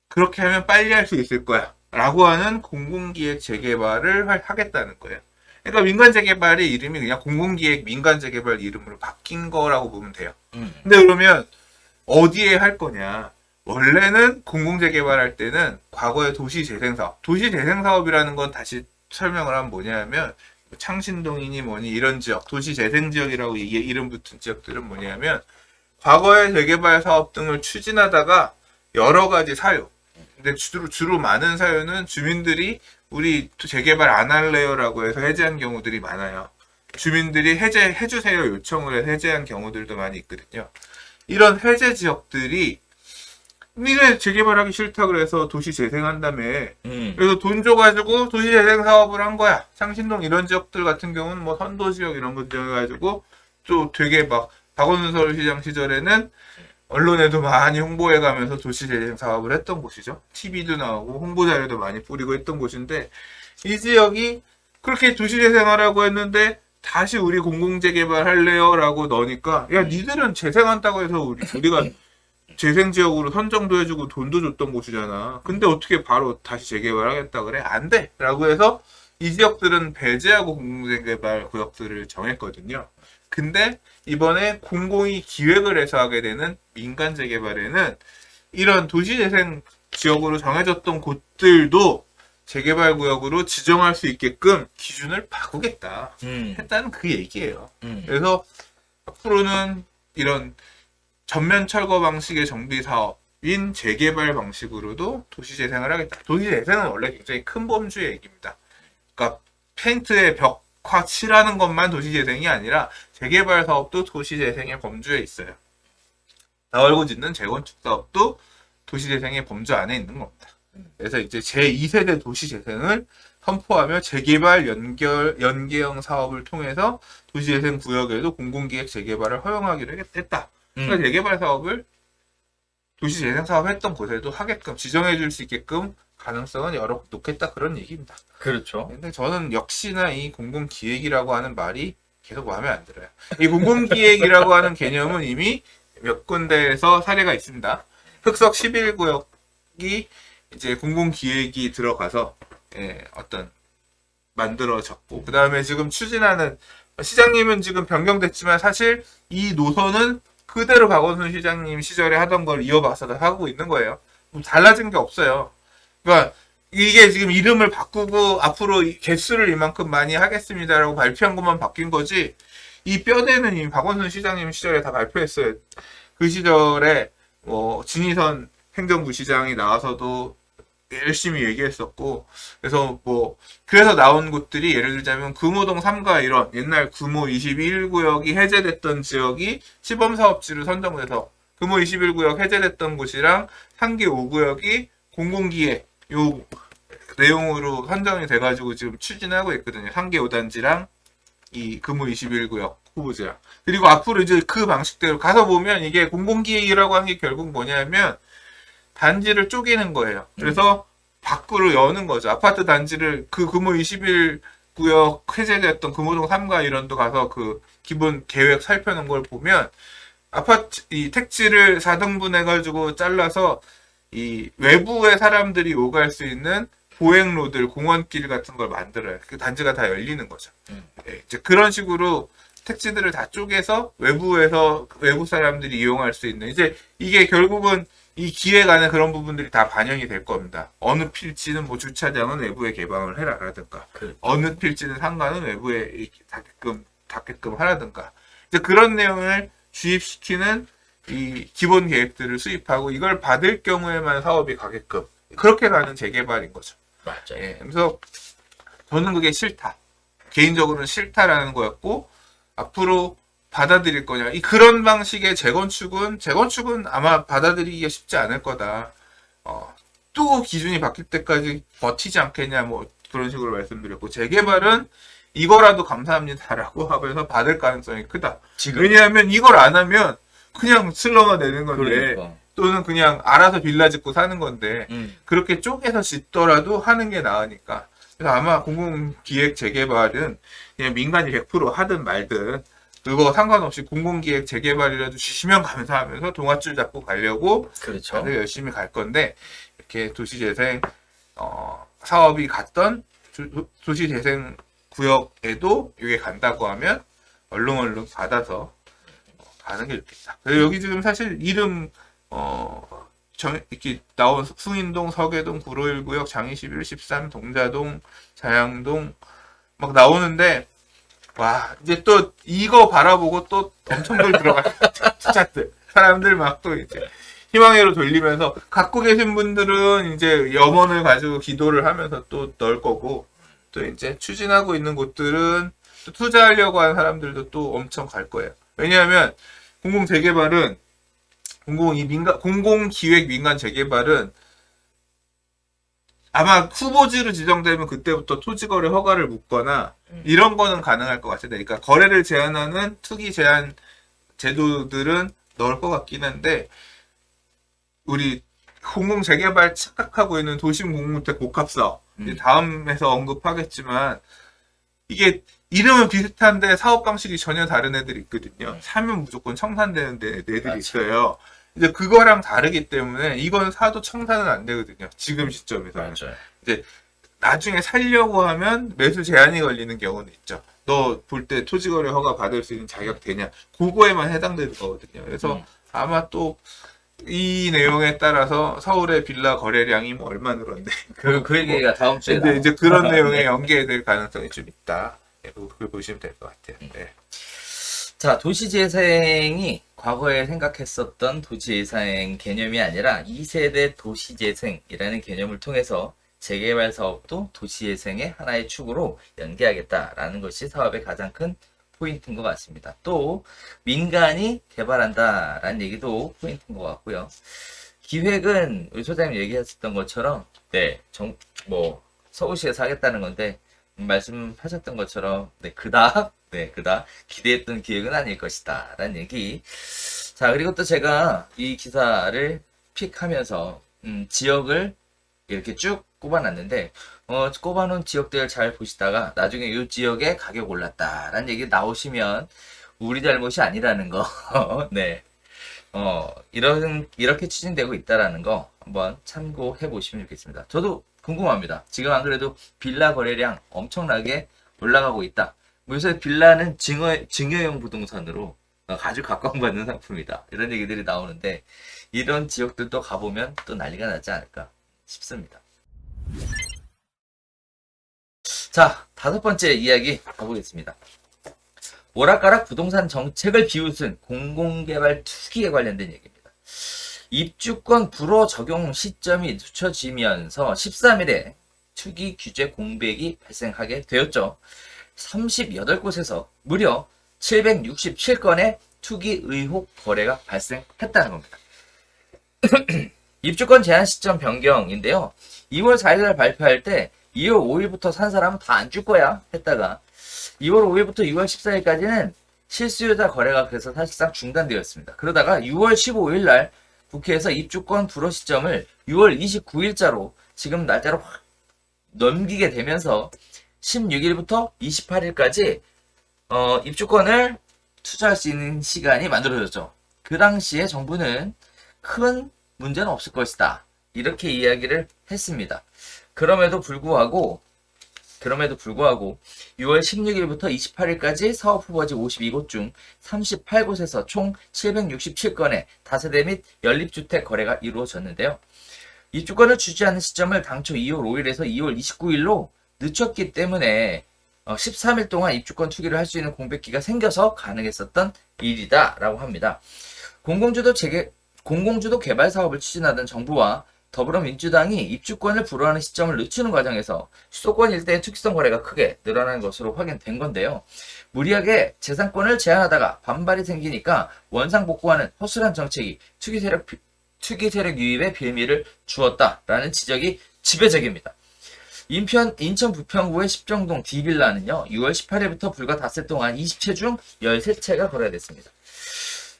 그렇게 하면 빨리 할 수 있을 거야. 라고 하는 공공기획 재개발을 하겠다는 거예요. 그러니까 민간 재개발의 이름이 그냥 공공기획 민간 재개발 이름으로 바뀐 거라고 보면 돼요. 근데 그러면 어디에 할 거냐? 원래는 공공재개발할 때는 과거의 도시재생사업, 도시재생사업이라는 건 다시 설명을 하면 뭐냐면 창신동이니 뭐니 이런 지역, 도시재생지역이라고 이름 붙은 지역들은 뭐냐면 과거의 재개발 사업 등을 추진하다가 여러 가지 사유, 근데 주로 많은 사유는 주민들이 우리 재개발 안 할래요라고 해서 해제한 경우들이 많아요. 주민들이 해주세요 요청을 해서 해제한 경우들도 많이 있거든요. 이런 해제 지역들이 니네 재개발하기 싫다 그래서 도시 재생한다며. 그래서 돈 줘가지고 도시 재생 사업을 한 거야. 창신동 이런 지역들 같은 경우는 뭐 선도 지역 이런 거 지어가지고 또 되게 막 박원순 서울시장 시절에는 언론에도 많이 홍보해가면서 도시 재생 사업을 했던 곳이죠. TV도 나오고 홍보 자료도 많이 뿌리고 했던 곳인데 이 지역이 그렇게 도시 재생하라고 했는데 다시 우리 공공재개발 할래요? 라고 넣으니까 야 니들은 재생한다고 해서 우리가 재생지역으로 선정도 해주고 돈도 줬던 곳이잖아. 근데 어떻게 바로 다시 재개발하겠다 그래? 안 돼! 라고 해서 이 지역들은 배제하고 공공재개발 구역들을 정했거든요. 근데 이번에 공공이 기획을 해서 하게 되는 민간 재개발에는 이런 도시재생 지역으로 정해졌던 곳들도 재개발 구역으로 지정할 수 있게끔 기준을 바꾸겠다 했다는 그 얘기예요. 그래서 앞으로는 이런 전면 철거 방식의 정비 사업인 재개발 방식으로도 도시 재생을 하겠다. 도시 재생은 원래 굉장히 큰 범주의 얘기입니다. 그러니까 페인트에 벽화 칠하는 것만 도시 재생이 아니라 재개발 사업도 도시 재생의 범주에 있어요. 나월고 짓는 재건축 사업도 도시 재생의 범주 안에 있는 겁니다. 그래서 이제 제2세대 도시 재생을 선포하며 재개발 연계형 사업을 통해서 도시 재생 구역에도 공공기획 재개발을 허용하기로 했다. 그러니까 재개발 사업을 도시 재생 사업 했던 곳에도 하게끔 지정해 줄 수 있게끔 가능성은 여러 놓겠다 그런 얘기입니다. 그렇죠. 근데 저는 역시나 이 공공기획이라고 하는 말이 계속 마음에 안 들어요. 이 공공기획이라고 하는 개념은 이미 몇 군데에서 사례가 있습니다. 흑석 11구역이 이제 공공기획이 들어가서 어떤 만들어졌고 그 다음에 지금 추진하는 시장님은 지금 변경됐지만 사실 이 노선은 그대로 박원순 시장님 시절에 하던 걸 이어가서 하고 있는 거예요. 달라진 게 없어요. 그러니까 이게 지금 이름을 바꾸고 앞으로 개수를 이만큼 많이 하겠습니다라고 발표한 것만 바뀐 거지 이 뼈대는 이미 박원순 시장님 시절에 다 발표했어요. 그 시절에 뭐 진희선 행정부 시장이 나와서도 열심히 얘기했었고 그래서 나온 곳들이 예를 들자면 금호동 3가 이런 옛날 금호 21구역이 해제됐던 지역이 시범사업지로 선정돼서 금호 21구역 해제됐던 곳이랑 상계 5구역이 공공기획 요 내용으로 선정이 돼가지고 지금 추진하고 있거든요. 상계 5단지랑 이 금호 21구역 후보지랑 그리고 앞으로 이제 그 방식대로 가서 보면 이게 공공기획이라고 하는 게 결국 뭐냐면 단지를 쪼개는 거예요. 그래서 밖으로 여는 거죠. 아파트 단지를 그 금호 21구역 해제됐던 금호동 3가 이런도 가서 그 기본 계획 살펴놓은 걸 보면 아파트 이 택지를 4등분 해가지고 잘라서 이 외부의 사람들이 오갈 수 있는 보행로들, 공원길 같은 걸 만들어요. 그 단지가 다 열리는 거죠. 이제 그런 식으로 택지들을 다 쪼개서 외부 사람들이 이용할 수 있는 이제 이게 결국은 이 기획 안에 그런 부분들이 다 반영이 될 겁니다. 어느 필지는 뭐 주차장은 외부에 개방을 해라라든가, 어느 필지는 상가는 외부에 닿게끔 하라든가, 이제 그런 내용을 주입시키는 이 기본 계획들을 수립하고 이걸 받을 경우에만 사업이 가게끔 그렇게 가는 재개발인 거죠. 맞아요. 예, 그래서 저는 그게 싫다. 개인적으로는 싫다라는 거였고 앞으로 받아들일 거냐. 그런 방식의 재건축은 아마 받아들이기가 쉽지 않을 거다. 또 기준이 바뀔 때까지 버티지 않겠냐, 뭐 그런 식으로 말씀드렸고, 재개발은 이거라도 감사합니다라고 하면서 받을 가능성이 크다. 왜냐하면 이걸 안 하면 그냥 슬러가 되는 건데, 그러니까. 또는 그냥 알아서 빌라 짓고 사는 건데, 그렇게 쪼개서 짓더라도 하는 게 나으니까. 그래서 아마 공공기획 재개발은 그냥 민간이 100% 하든 말든, 그거 상관없이 공공기획 재개발이라도 주시면 감사하면서 동아줄 잡고 가려고 그렇죠. 다들 열심히 갈 건데 이렇게 도시재생 사업이 갔던 도시재생 구역에도 이게 간다고 하면 얼른 받아서 가는 게 좋겠다. 그래서 여기 지금 사실 이름 이렇게 나온 숭인동, 서계동, 구로 1구역, 장이 11, 13, 동자동, 자양동 막 나오는데 와 이제 또 이거 바라보고 또 엄청들 들어가 차트 사람들 막 또 이제 희망회로 돌리면서 갖고 계신 분들은 이제 염원을 가지고 기도를 하면서 또 넣을 거고 또 이제 추진하고 있는 곳들은 또 투자하려고 하는 사람들도 또 엄청 갈 거예요. 왜냐하면 공공재개발은 공공기획 민간 재개발은 아마 후보지로 지정되면 그때부터 토지거래 허가를 묻거나 이런 거는 가능할 것 같아요. 그러니까 거래를 제한하는 투기 제한 제도들은 넣을 것 같긴 한데 우리 공공재개발 착각하고 있는 도심 공공주택 복합사업 다음에서 언급하겠지만 이게 이름은 비슷한데 사업 방식이 전혀 다른 애들이 있거든요. 사면 무조건 청산되는 애들이 있어요. 이제 그거랑 다르기 때문에 이건 사도 청산은 안 되거든요. 지금 시점에서는. 이제 나중에 살려고 하면 매수 제한이 걸리는 경우는 있죠. 너 볼 때 토지거래 허가 받을 수 있는 자격 되냐? 그거에만 해당되는 거거든요. 그래서 아마 또 이 내용에 따라서 서울의 빌라 거래량이 뭐 얼마 늘었네. 그 얘기가 다음 주에 근데 이제 그런 내용에 연계될 가능성이 좀 있다. 그걸 보시면 될 것 같아요. 네. 자, 도시재생이 과거에 생각했었던 도시재생 개념이 아니라 2세대 도시재생이라는 개념을 통해서 재개발 사업도 도시재생의 하나의 축으로 연계하겠다라는 것이 사업의 가장 큰 포인트인 것 같습니다. 또 민간이 개발한다라는 얘기도 포인트인 것 같고요. 기획은 우리 소장님 얘기하셨던 것처럼 서울시에서 하겠다는 건데 말씀하셨던 것처럼 그닥 기대했던 기획은 아닐 것이다 라는 얘기. 자, 그리고 또 제가 이 기사를 픽하면서 지역을 이렇게 쭉 꼽아놨는데 꼽아놓은 지역들 잘 보시다가 나중에 이 지역에 가격 올랐다 라는 얘기 나오시면 우리 잘못이 아니라는 거 네. 이렇게 추진되고 있다라는 거 한번 참고해 보시면 좋겠습니다. 저도 궁금합니다. 지금 안 그래도 빌라 거래량 엄청나게 올라가고 있다. 요새 빌라는 증여용 부동산으로 아주 각광받는 상품이다. 이런 얘기들이 나오는데 이런 지역들도 가보면 또 난리가 나지 않을까 싶습니다. 자, 5번째 이야기 가보겠습니다. 오락가락 부동산 정책을 비웃은 공공개발 투기에 관련된 얘기입니다. 입주권 불허 적용 시점이 늦춰지면서 13일에 투기 규제 공백이 발생하게 되었죠. 38곳에서 무려 767건의 투기 의혹 거래가 발생했다는 겁니다. 입주권 제한 시점 변경인데요. 2월 4일날 발표할 때 2월 5일부터 산 사람은 다 안 줄 거야 했다가 2월 5일부터 6월 14일까지는 실수요자 거래가 그래서 사실상 중단되었습니다. 그러다가 6월 15일날 국회에서 입주권 불허 시점을 6월 29일자로 지금 날짜로 확 넘기게 되면서 16일부터 28일까지 입주권을 투자할 수 있는 시간이 만들어졌죠. 그 당시에 정부는 큰 문제는 없을 것이다. 이렇게 이야기를 했습니다. 그럼에도 불구하고 6월 16일부터 28일까지 사업 후보지 52곳 중 38곳에서 총 767건의 다세대 및 연립주택 거래가 이루어졌는데요. 입주권을 주지 않는 시점을 당초 2월 5일에서 2월 29일로 늦췄기 때문에 13일 동안 입주권 투기를 할 수 있는 공백기가 생겨서 가능했었던 일이다 라고 합니다. 공공주도 개발 사업을 추진하던 정부와 더불어민주당이 입주권을 불허하는 시점을 늦추는 과정에서 수도권 일대의 투기성 거래가 크게 늘어나는 것으로 확인된 건데요. 무리하게 재산권을 제한하다가 반발이 생기니까 원상복구하는 허술한 정책이 투기 세력 유입에 빌미를 주었다라는 지적이 지배적입니다. 인천 부평구의 십정동 D빌라는요. 6월 18일부터 불과 닷새 동안 20채 중 13채가 거래됐습니다.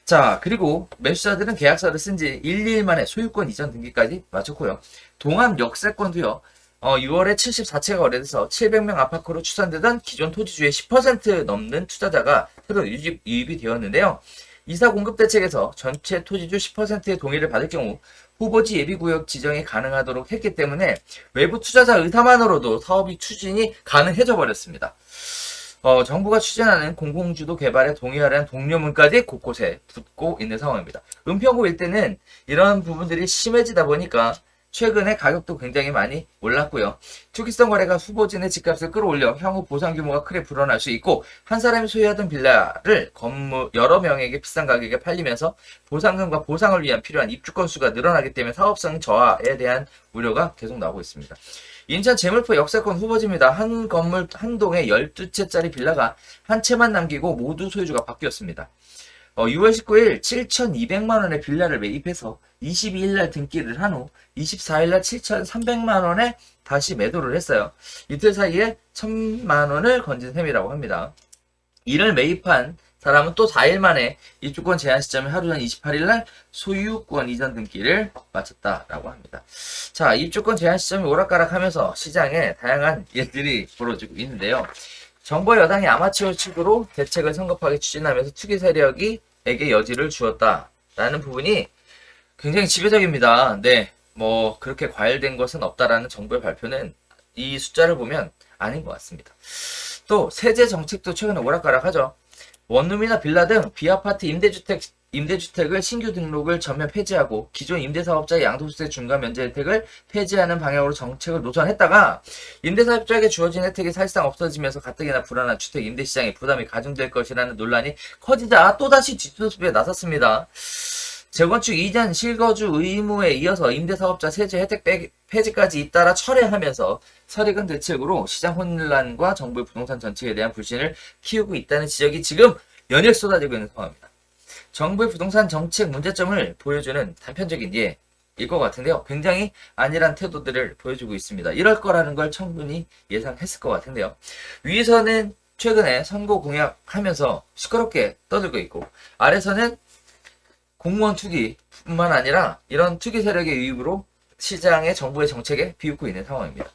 자, 그리고 매수자들은 계약서를 쓴 지 1일 만에 소유권 이전 등기까지 마쳤고요. 동안 역세권도요. 6월에 74채가 거래돼서 700명 안팎으로 추산되던 기존 토지주의 10% 넘는 투자자가 새로 유입이 되었는데요. 이사 공급 대책에서 전체 토지주 10%의 동의를 받을 경우 후보지 예비구역 지정이 가능하도록 했기 때문에 외부 투자자 의사만으로도 사업이 추진이 가능해져 버렸습니다. 정부가 추진하는 공공주도 개발에 동의하라는 독려문까지 곳곳에 붙고 있는 상황입니다. 은평구 일대는 이런 부분들이 심해지다 보니까 최근에 가격도 굉장히 많이 올랐고요. 투기성 거래가 후보진의 집값을 끌어올려 향후 보상 규모가 크게 불어날 수 있고 한 사람이 소유하던 빌라를 건물 여러 명에게 비싼 가격에 팔리면서 보상금과 보상을 위한 필요한 입주 건수가 늘어나기 때문에 사업성 저하에 대한 우려가 계속 나오고 있습니다. 인천 제물포 역세권 후보지입니다. 한 건물 한 동에 12채짜리 빌라가 한 채만 남기고 모두 소유주가 바뀌었습니다. 6월 19일 7,200만 원의 빌라를 매입해서 22일 날 등기를 한 후 24일 날 7,300만 원에 다시 매도를 했어요. 이틀 사이에 1,000만 원을 건진 셈이라고 합니다. 이를 매입한 사람은 또 4일 만에 입주권 제한 시점에 하루 전 28일 날 소유권 이전 등기를 마쳤다라고 합니다. 자, 입주권 제한 시점이 오락가락하면서 시장에 다양한 일들이 벌어지고 있는데요. 정부 여당이 아마추어 측으로 대책을 성급하게 추진하면서 투기 세력에게 여지를 주었다라는 부분이 굉장히 지배적입니다. 네, 뭐 그렇게 과열된 것은 없다라는 정부의 발표는 이 숫자를 보면 아닌 것 같습니다. 또 세제 정책도 최근에 오락가락하죠. 원룸이나 빌라 등 비아파트 임대주택을 신규 등록을 전면 폐지하고 기존 임대사업자의 양도세 중과 면제 혜택을 폐지하는 방향으로 정책을 노선했다가 임대사업자에게 주어진 혜택이 사실상 없어지면서 가뜩이나 불안한 주택 임대시장에 부담이 가중될 것이라는 논란이 커지자 또다시 뒷수습에 나섰습니다. 재건축 이전 실거주 의무에 이어서 임대사업자 세제 혜택 폐지까지 잇따라 철회하면서 설익은 대책으로 시장 혼란과 정부의 부동산 정책에 대한 불신을 키우고 있다는 지적이 지금 연일 쏟아지고 있는 상황입니다. 정부의 부동산 정책 문제점을 보여주는 단편적인 예일 것 같은데요. 굉장히 안일한 태도들을 보여주고 있습니다. 이럴 거라는 걸 충분히 예상했을 것 같은데요. 위에서는 최근에 선거 공약하면서 시끄럽게 떠들고 있고 아래서는 공무원 투기뿐만 아니라 이런 투기 세력의 유입으로 시장의 정부의 정책에 비웃고 있는 상황입니다.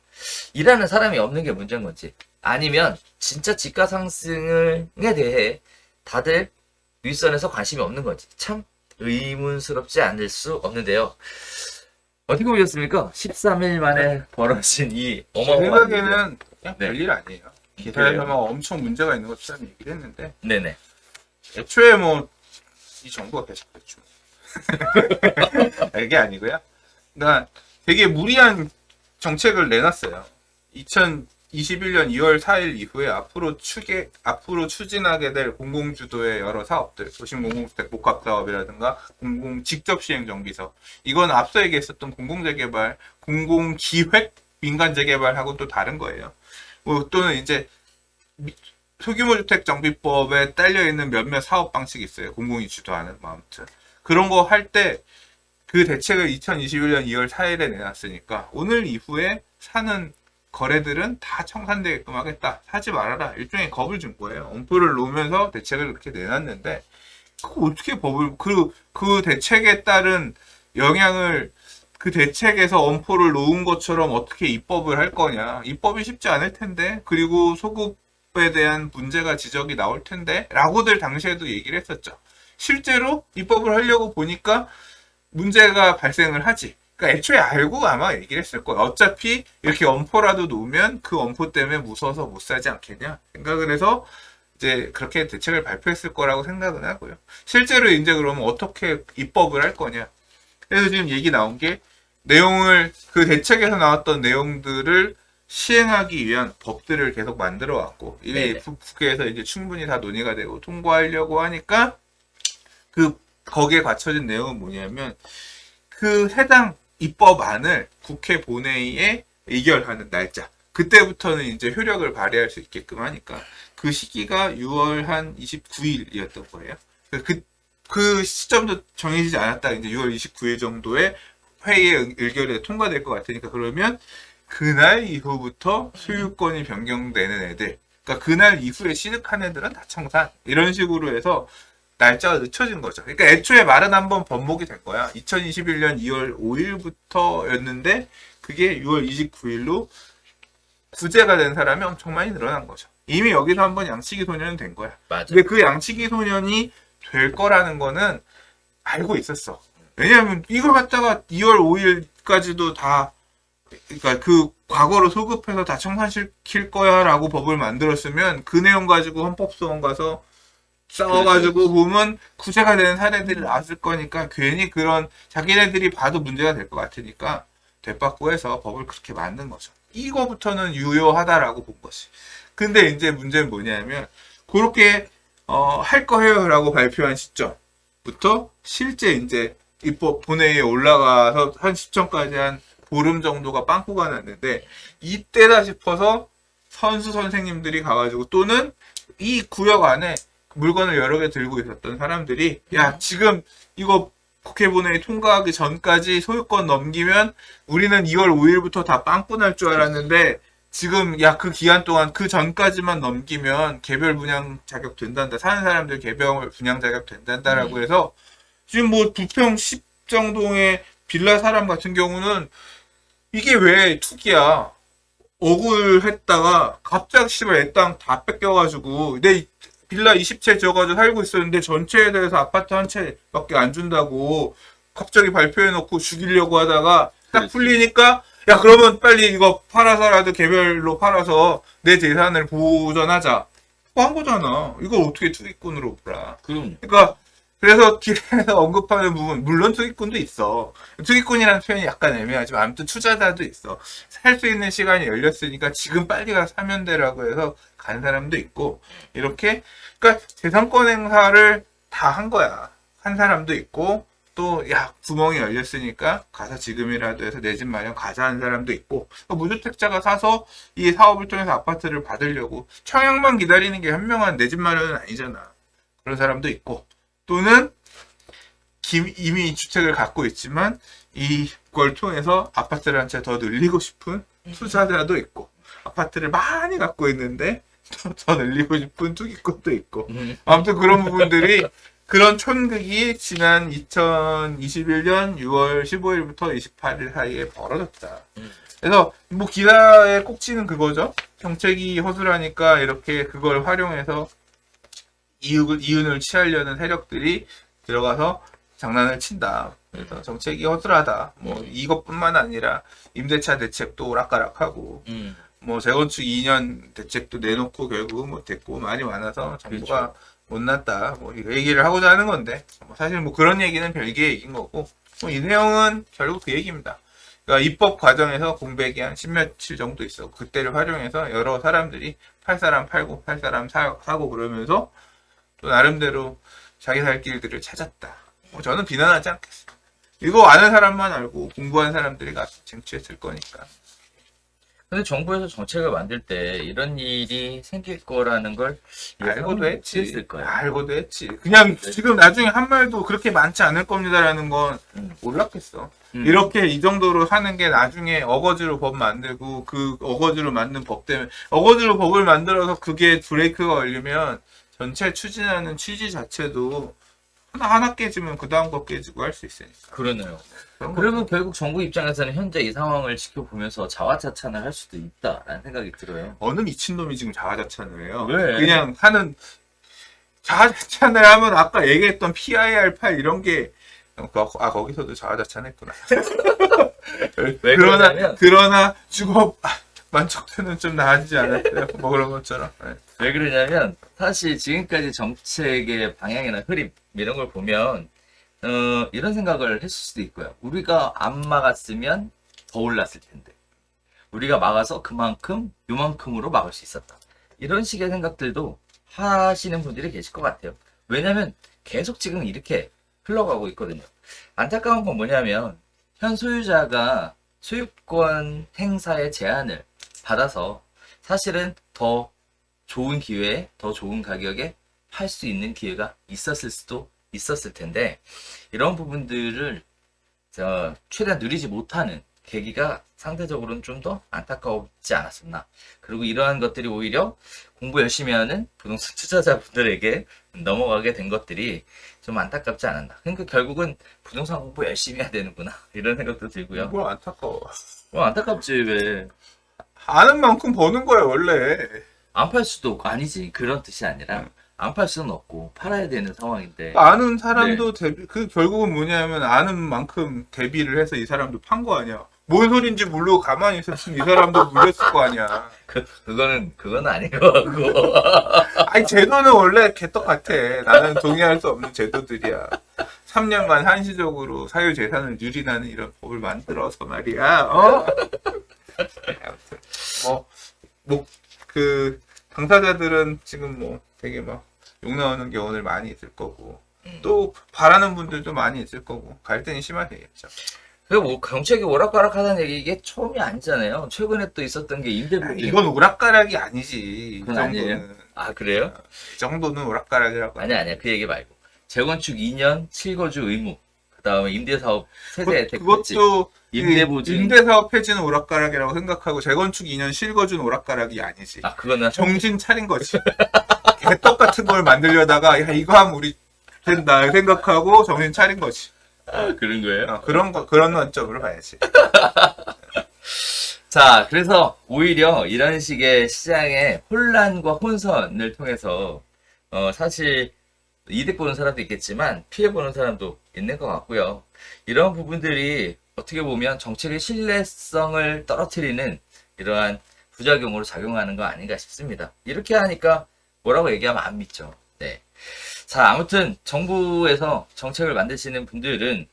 일하는 사람이 없는 게 문제인 건지 아니면 진짜 집가 상승에 대해 다들 윗선에서 관심이 없는 건지 참 의문스럽지 않을 수 없는데요. 어떻게 보셨습니까? 13일 만에 벌어진 이 제 어마어마한 생각에는 그냥 네. 별일 아니에요. 기사에서만 엄청 문제가 있는 것처럼 얘기를 했는데 네네. 애초에 뭐 이 정부가 계속했죠. 이게 아니고요. 그러니까 되게 무리한 정책을 내놨어요. 2021년 2월 4일 이후에 앞으로 추진하게 될 공공주도의 여러 사업들, 도심 공공주택 복합 사업이라든가 공공 직접 시행 정비서, 이건 앞서 얘기했었던 공공재개발, 공공기획 민간 재개발하고 또 다른 거예요. 또는 이제 소규모 주택 정비법에 딸려 있는 몇몇 사업 방식이 있어요. 공공이 주도하는 뭐 아무튼 그런 거 할 때 그 대책을 2021년 2월 4일에 내놨으니까 오늘 이후에 사는 거래들은 다 청산되게끔 하겠다. 사지 말아라. 일종의 겁을 준 거예요. 엄포를 놓으면서 대책을 그렇게 내놨는데 어떻게 법을 그 대책에 따른 영향을 그 대책에서 엄포를 놓은 것처럼 어떻게 입법을 할 거냐. 입법이 쉽지 않을 텐데 그리고 소급에 대한 문제가 지적이 나올 텐데 라고들 당시에도 얘기를 했었죠. 실제로 입법을 하려고 보니까 문제가 발생을 하지. 그러니까 애초에 알고 아마 얘기를 했을 거야. 어차피 이렇게 엄포라도 놓으면 그 엄포 때문에 무서워서 못 사지 않겠냐 생각을 해서 이제 그렇게 대책을 발표했을 거라고 생각은 하고요. 실제로 이제 그러면 어떻게 입법을 할 거냐. 그래서 지금 얘기 나온 게 내용을 그 대책에서 나왔던 내용들을 시행하기 위한 법들을 계속 만들어 왔고 이게 국회에서 이제 충분히 다 논의가 되고 통과하려고 하니까 거기에 갖춰진 내용은 뭐냐면 그 해당 입법안을 국회 본회의에 의결하는 날짜. 그때부터는 이제 효력을 발휘할 수 있게끔 하니까 그 시기가 6월 한 29일이었던 거예요. 그 시점도 정해지지 않았다. 이제 6월 29일 정도에 회의에 의결에 통과될 것 같으니까 그러면 그날 이후부터 소유권이 변경되는 애들, 그러니까 그날 이후에 취득한 애들은 다 청산. 이런 식으로 해서 날짜가 늦춰진 거죠. 그러니까 애초에 말은 한번 번복이 된 거야. 2021년 2월 5일부터였는데 그게 6월 29일로 구제가 된 사람이 엄청 많이 늘어난 거죠. 이미 여기서 한번 양치기 소년은 된 거야. 맞아. 근데 그 양치기 소년이 될 거라는 거는 알고 있었어. 왜냐하면 이걸 갖다가 2월 5일까지도 다 그러니까 그 과거로 소급해서 다 청산시킬 거야라고 법을 만들었으면 그 내용 가지고 헌법소원 가서 싸워가지고 보면 구제가 되는 사례들이 나왔을 거니까 괜히 그런 자기네들이 봐도 문제가 될 것 같으니까 되바꾸해서 법을 그렇게 만든 거죠. 이거부터는 유효하다라고 본 것이. 근데 이제 문제는 뭐냐면 그렇게 할 거예요라고 발표한 시점부터 실제 이제 입법 본회의에 올라가서 한 시점까지 한 보름 정도가 빵꾸가 났는데 이때다 싶어서 선수 선생님들이 가가지고 또는 이 구역 안에 물건을 여러 개 들고 있었던 사람들이 야 지금 이거 국회 본회의 통과하기 전까지 소유권 넘기면 우리는 2월 5일부터 다 빵꾸 날 줄 알았는데 지금 야 그 기간 동안 그 전까지만 넘기면 개별 분양 자격 된단다. 사는 사람들 개별 분양 자격 된단다라고 해서 지금 뭐 부평 10정동의 빌라 사람 같은 경우는 이게 왜 투기야? 억울했다가 갑자기 씨발 내 땅 다 뺏겨가지고 내 빌라 20채 지어가지고 살고 있었는데 전체에 대해서 아파트 한 채밖에 안 준다고 갑자기 발표해놓고 죽이려고 하다가 딱 풀리니까 야 그러면 빨리 이거 팔아서라도 개별로 팔아서 내 재산을 보전하자. 한 거잖아. 이걸 어떻게 투기꾼으로 보라. 그러니까 그래서 길에서 언급하는 부분 물론 투기꾼도 있어. 투기꾼이라는 표현이 약간 애매하지만 아무튼 투자자도 있어. 살 수 있는 시간이 열렸으니까 지금 빨리 가서 사면 되라고 해서 간 사람도 있고 이렇게 그러니까 재산권 행사를 다 한 거야. 한 사람도 있고 또 야 구멍이 열렸으니까 가서 지금이라도 해서 내 집 마련 가자 하는 사람도 있고 무주택자가 사서 이 사업을 통해서 아파트를 받으려고 청약만 기다리는 게 현명한 내 집 마련은 아니잖아. 그런 사람도 있고 또는 이미 주택을 갖고 있지만 이걸 통해서 아파트를 한 채 더 늘리고 싶은 투자자도 있고 아파트를 많이 갖고 있는데 더 늘리고 싶은 투기꾼도 있고 아무튼 그런 부분들이 그런 촌극이 지난 2021년 6월 15일부터 28일 사이에 벌어졌다. 그래서 뭐 기사의 꼭지는 그거죠. 정책이 허술하니까 이렇게 그걸 활용해서 이윤을 취하려는 세력들이 들어가서 장난을 친다. 그래서 정책이 허술하다. 뭐 이것뿐만 아니라 임대차 대책도 오락가락하고 뭐 재건축 2년 대책도 내놓고 결국 못했고 말이 많아서 정부가 못났다. 뭐 이 얘기를 하고자 하는 건데 사실 뭐 그런 얘기는 별개의 얘기인 거고 뭐 이 내용은 결국 그 얘기입니다. 그러니까 입법 과정에서 공백이 한 10며칠 정도 있어. 그때를 활용해서 여러 사람들이 팔 사람 팔고 팔 사람 사고 그러면서 또 나름대로 자기 살 길들을 찾았다. 뭐 저는 비난하지 않겠습니다. 이거 아는 사람만 알고 공부한 사람들이 가서 쟁취했을 거니까. 근데 정부에서 정책을 만들 때 이런 일이 생길 거라는 걸 알고도 했지. 했을 거야. 알고도 했지. 그냥 지금 나중에 한 말도 그렇게 많지 않을 겁니다라는 건 몰랐겠어. 이렇게 이 정도로 하는 게 나중에 어거지로 법 만들고 그 어거지로 만든 법 때문에 어거지로 법을 만들어서 그게 브레이크가 걸리면 전체 추진하는 취지 자체도 하나 깨지면 그 다음 거 깨지고 할 수 있으니까. 그러네요. 그러면 결국 정부 입장에서는 현재 이 상황을 지켜보면서 자화자찬을 할 수도 있다라는 생각이 들어요. 어느 미친놈이 지금 자화자찬을 해요? 왜? 그냥 하는 자화자찬을 하면 아까 얘기했던 PIR8 이런 게 거기서도 자화자찬했구나. 왜 그러냐면 그러나 주거 만족도는 좀 나아지지 않았어요. 뭐 그런 것처럼. 네. 왜 그러냐면 사실 지금까지 정책의 방향이나 흐름 이런 걸 보면 이런 생각을 했을 수도 있고요. 우리가 안 막았으면 더 올랐을 텐데 우리가 막아서 그만큼 요만큼으로 막을 수 있었다. 이런 식의 생각들도 하시는 분들이 계실 것 같아요. 왜냐면 계속 지금 이렇게 흘러가고 있거든요. 안타까운 건 뭐냐면 현 소유자가 소유권 행사의 제한을 받아서 사실은 더 좋은 기회에 더 좋은 가격에 팔 수 있는 기회가 있었을 수도 있었을 텐데 이런 부분들을 최대한 누리지 못하는 계기가 상대적으로는 좀 더 안타까웠지 않았었나. 그리고 이러한 것들이 오히려 공부 열심히 하는 부동산 투자자분들에게 넘어가게 된 것들이 좀 안타깝지 않았나. 그러니까 결국은 부동산 공부 열심히 해야 되는구나 이런 생각도 들고요. 뭐 안타까워. 안타깝지 왜. 아는 만큼 버는 거야 원래. 안 팔 수도 아니지. 그런 뜻이 아니라 안 팔 수는 없고 팔아야 되는 상황인데. 아는 사람도 그 결국은 뭐냐면 아는 만큼 대비를 해서 이 사람도 판 거 아니야. 뭔 소린지 모르고 가만히 있었으면 이 사람도 물렸을 거 아니야. 그건 아닌 것 같고. 아니 제도는 원래 개떡 같아. 나는 동의할 수 없는 제도들이야. 3년간 한시적으로 사유재산을 유린하는 이런 법을 만들어서 말이야. 아무튼 그 당사자들은 지금 뭐 되게 막 욕 나오는 경우들 많이 있을 거고 또 바라는 분들도 많이 있을 거고 갈등이 심하겠죠. 그리고 뭐 정책이 오락가락하다는 얘기 이게 처음이 아니잖아요. 최근에 또 있었던 게 임대부분. 이건 오락가락이 아니지. 이 그건 정도는. 아니에요? 아 그래요? 이 정도는 오락가락이라고. 아니야 그 얘기 말고 재건축 2년 실거주 의무. 그 다음에 임대사업 세대 혜택 그것도 임대보증. 임대사업 폐지는 오락가락이라고 생각하고 재건축 2년 실거주는 오락가락이 아니지. 아 그거는 정신 차린 거지. 개떡 같은 걸 만들려다가 야 이거 하면 우리 된다 생각하고 정신 차린 거지. 그런 거예요? 그런 관점으로 봐야지. 자, 그래서 오히려 이런 식의 시장의 혼란과 혼선을 통해서 사실 이득 보는 사람도 있겠지만 피해 보는 사람도 있는 것 같고요. 이런 부분들이 어떻게 보면 정책의 신뢰성을 떨어뜨리는 이러한 부작용으로 작용하는 거 아닌가 싶습니다. 이렇게 하니까 뭐라고 얘기하면 안 믿죠. 네. 자, 아무튼 정부에서 정책을 만드시는 분들은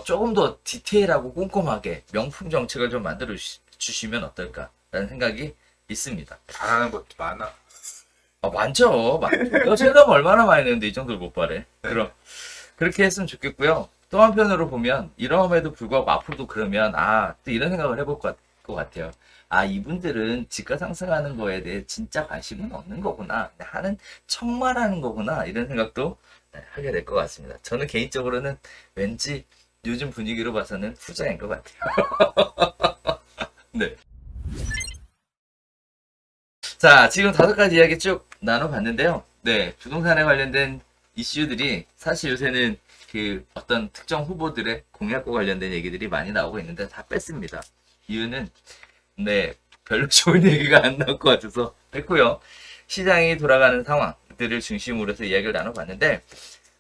조금 더 디테일하고 꼼꼼하게 명품 정책을 좀 만들어 주시면 어떨까라는 생각이 있습니다. 바라는 것도 많아. 많죠. 이거 세금 얼마나 많이 내는데 이 정도를 못 바래. 네. 그렇게 했으면 좋겠고요. 또 한편으로 보면 이러함에도 불구하고 앞으로도 그러면 또 이런 생각을 해볼 것 같아요. 이분들은 집가 상승하는 거에 대해 진짜 관심은 없는 거구나. 하는 척만 하는 거구나. 이런 생각도 하게 될 것 같습니다. 저는 개인적으로는 왠지 요즘 분위기로 봐서는 후자인 것 같아요. 네. 자, 지금 5가지 이야기 쭉 나눠봤는데요. 네, 부동산에 관련된 이슈들이 사실 요새는 그 어떤 특정 후보들의 공약과 관련된 얘기들이 많이 나오고 있는데 다 뺐습니다. 이유는 네, 별로 좋은 얘기가 안 나올 것 같아서 뺐고요. 시장이 돌아가는 상황들을 중심으로 해서 이야기를 나눠봤는데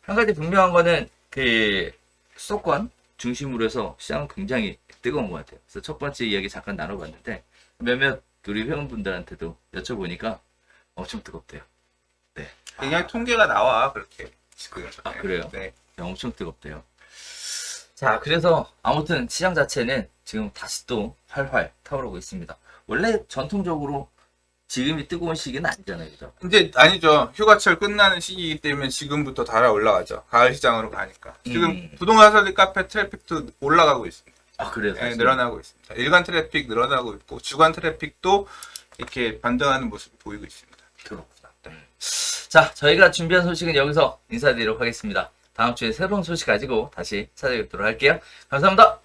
한 가지 분명한 거는 그 수도권 중심으로 해서 시장은 굉장히 뜨거운 것 같아요. 그래서 첫 번째 이야기 잠깐 나눠봤는데 몇몇 우리 회원분들한테도 여쭤보니까 엄청 뜨겁대요. 네. 굉장히 통계가 나와 그렇게 지금. 그래요? 네. 엄청 뜨겁대요. 자, 그래서 아무튼 시장 자체는 지금 다시 또 활활 타오르고 있습니다. 원래 전통적으로 지금이 뜨거운 시기는 아니잖아요, 그죠? 이제 아니죠. 휴가철 끝나는 시기이기 때문에 지금부터 달아 올라가죠. 가을 시장으로 가니까. 지금 부동산 설립 카페 트래픽도 올라가고 있습니다. 그래요? 네, 늘어나고 있습니다. 일간 트래픽 늘어나고 있고 주간 트래픽도 이렇게 반등하는 모습이 보이고 있습니다. 그렇구나. 네. 자, 저희가 준비한 소식은 여기서 인사드리도록 하겠습니다. 다음 주에 새로운 소식 가지고 다시 찾아뵙도록 할게요. 감사합니다.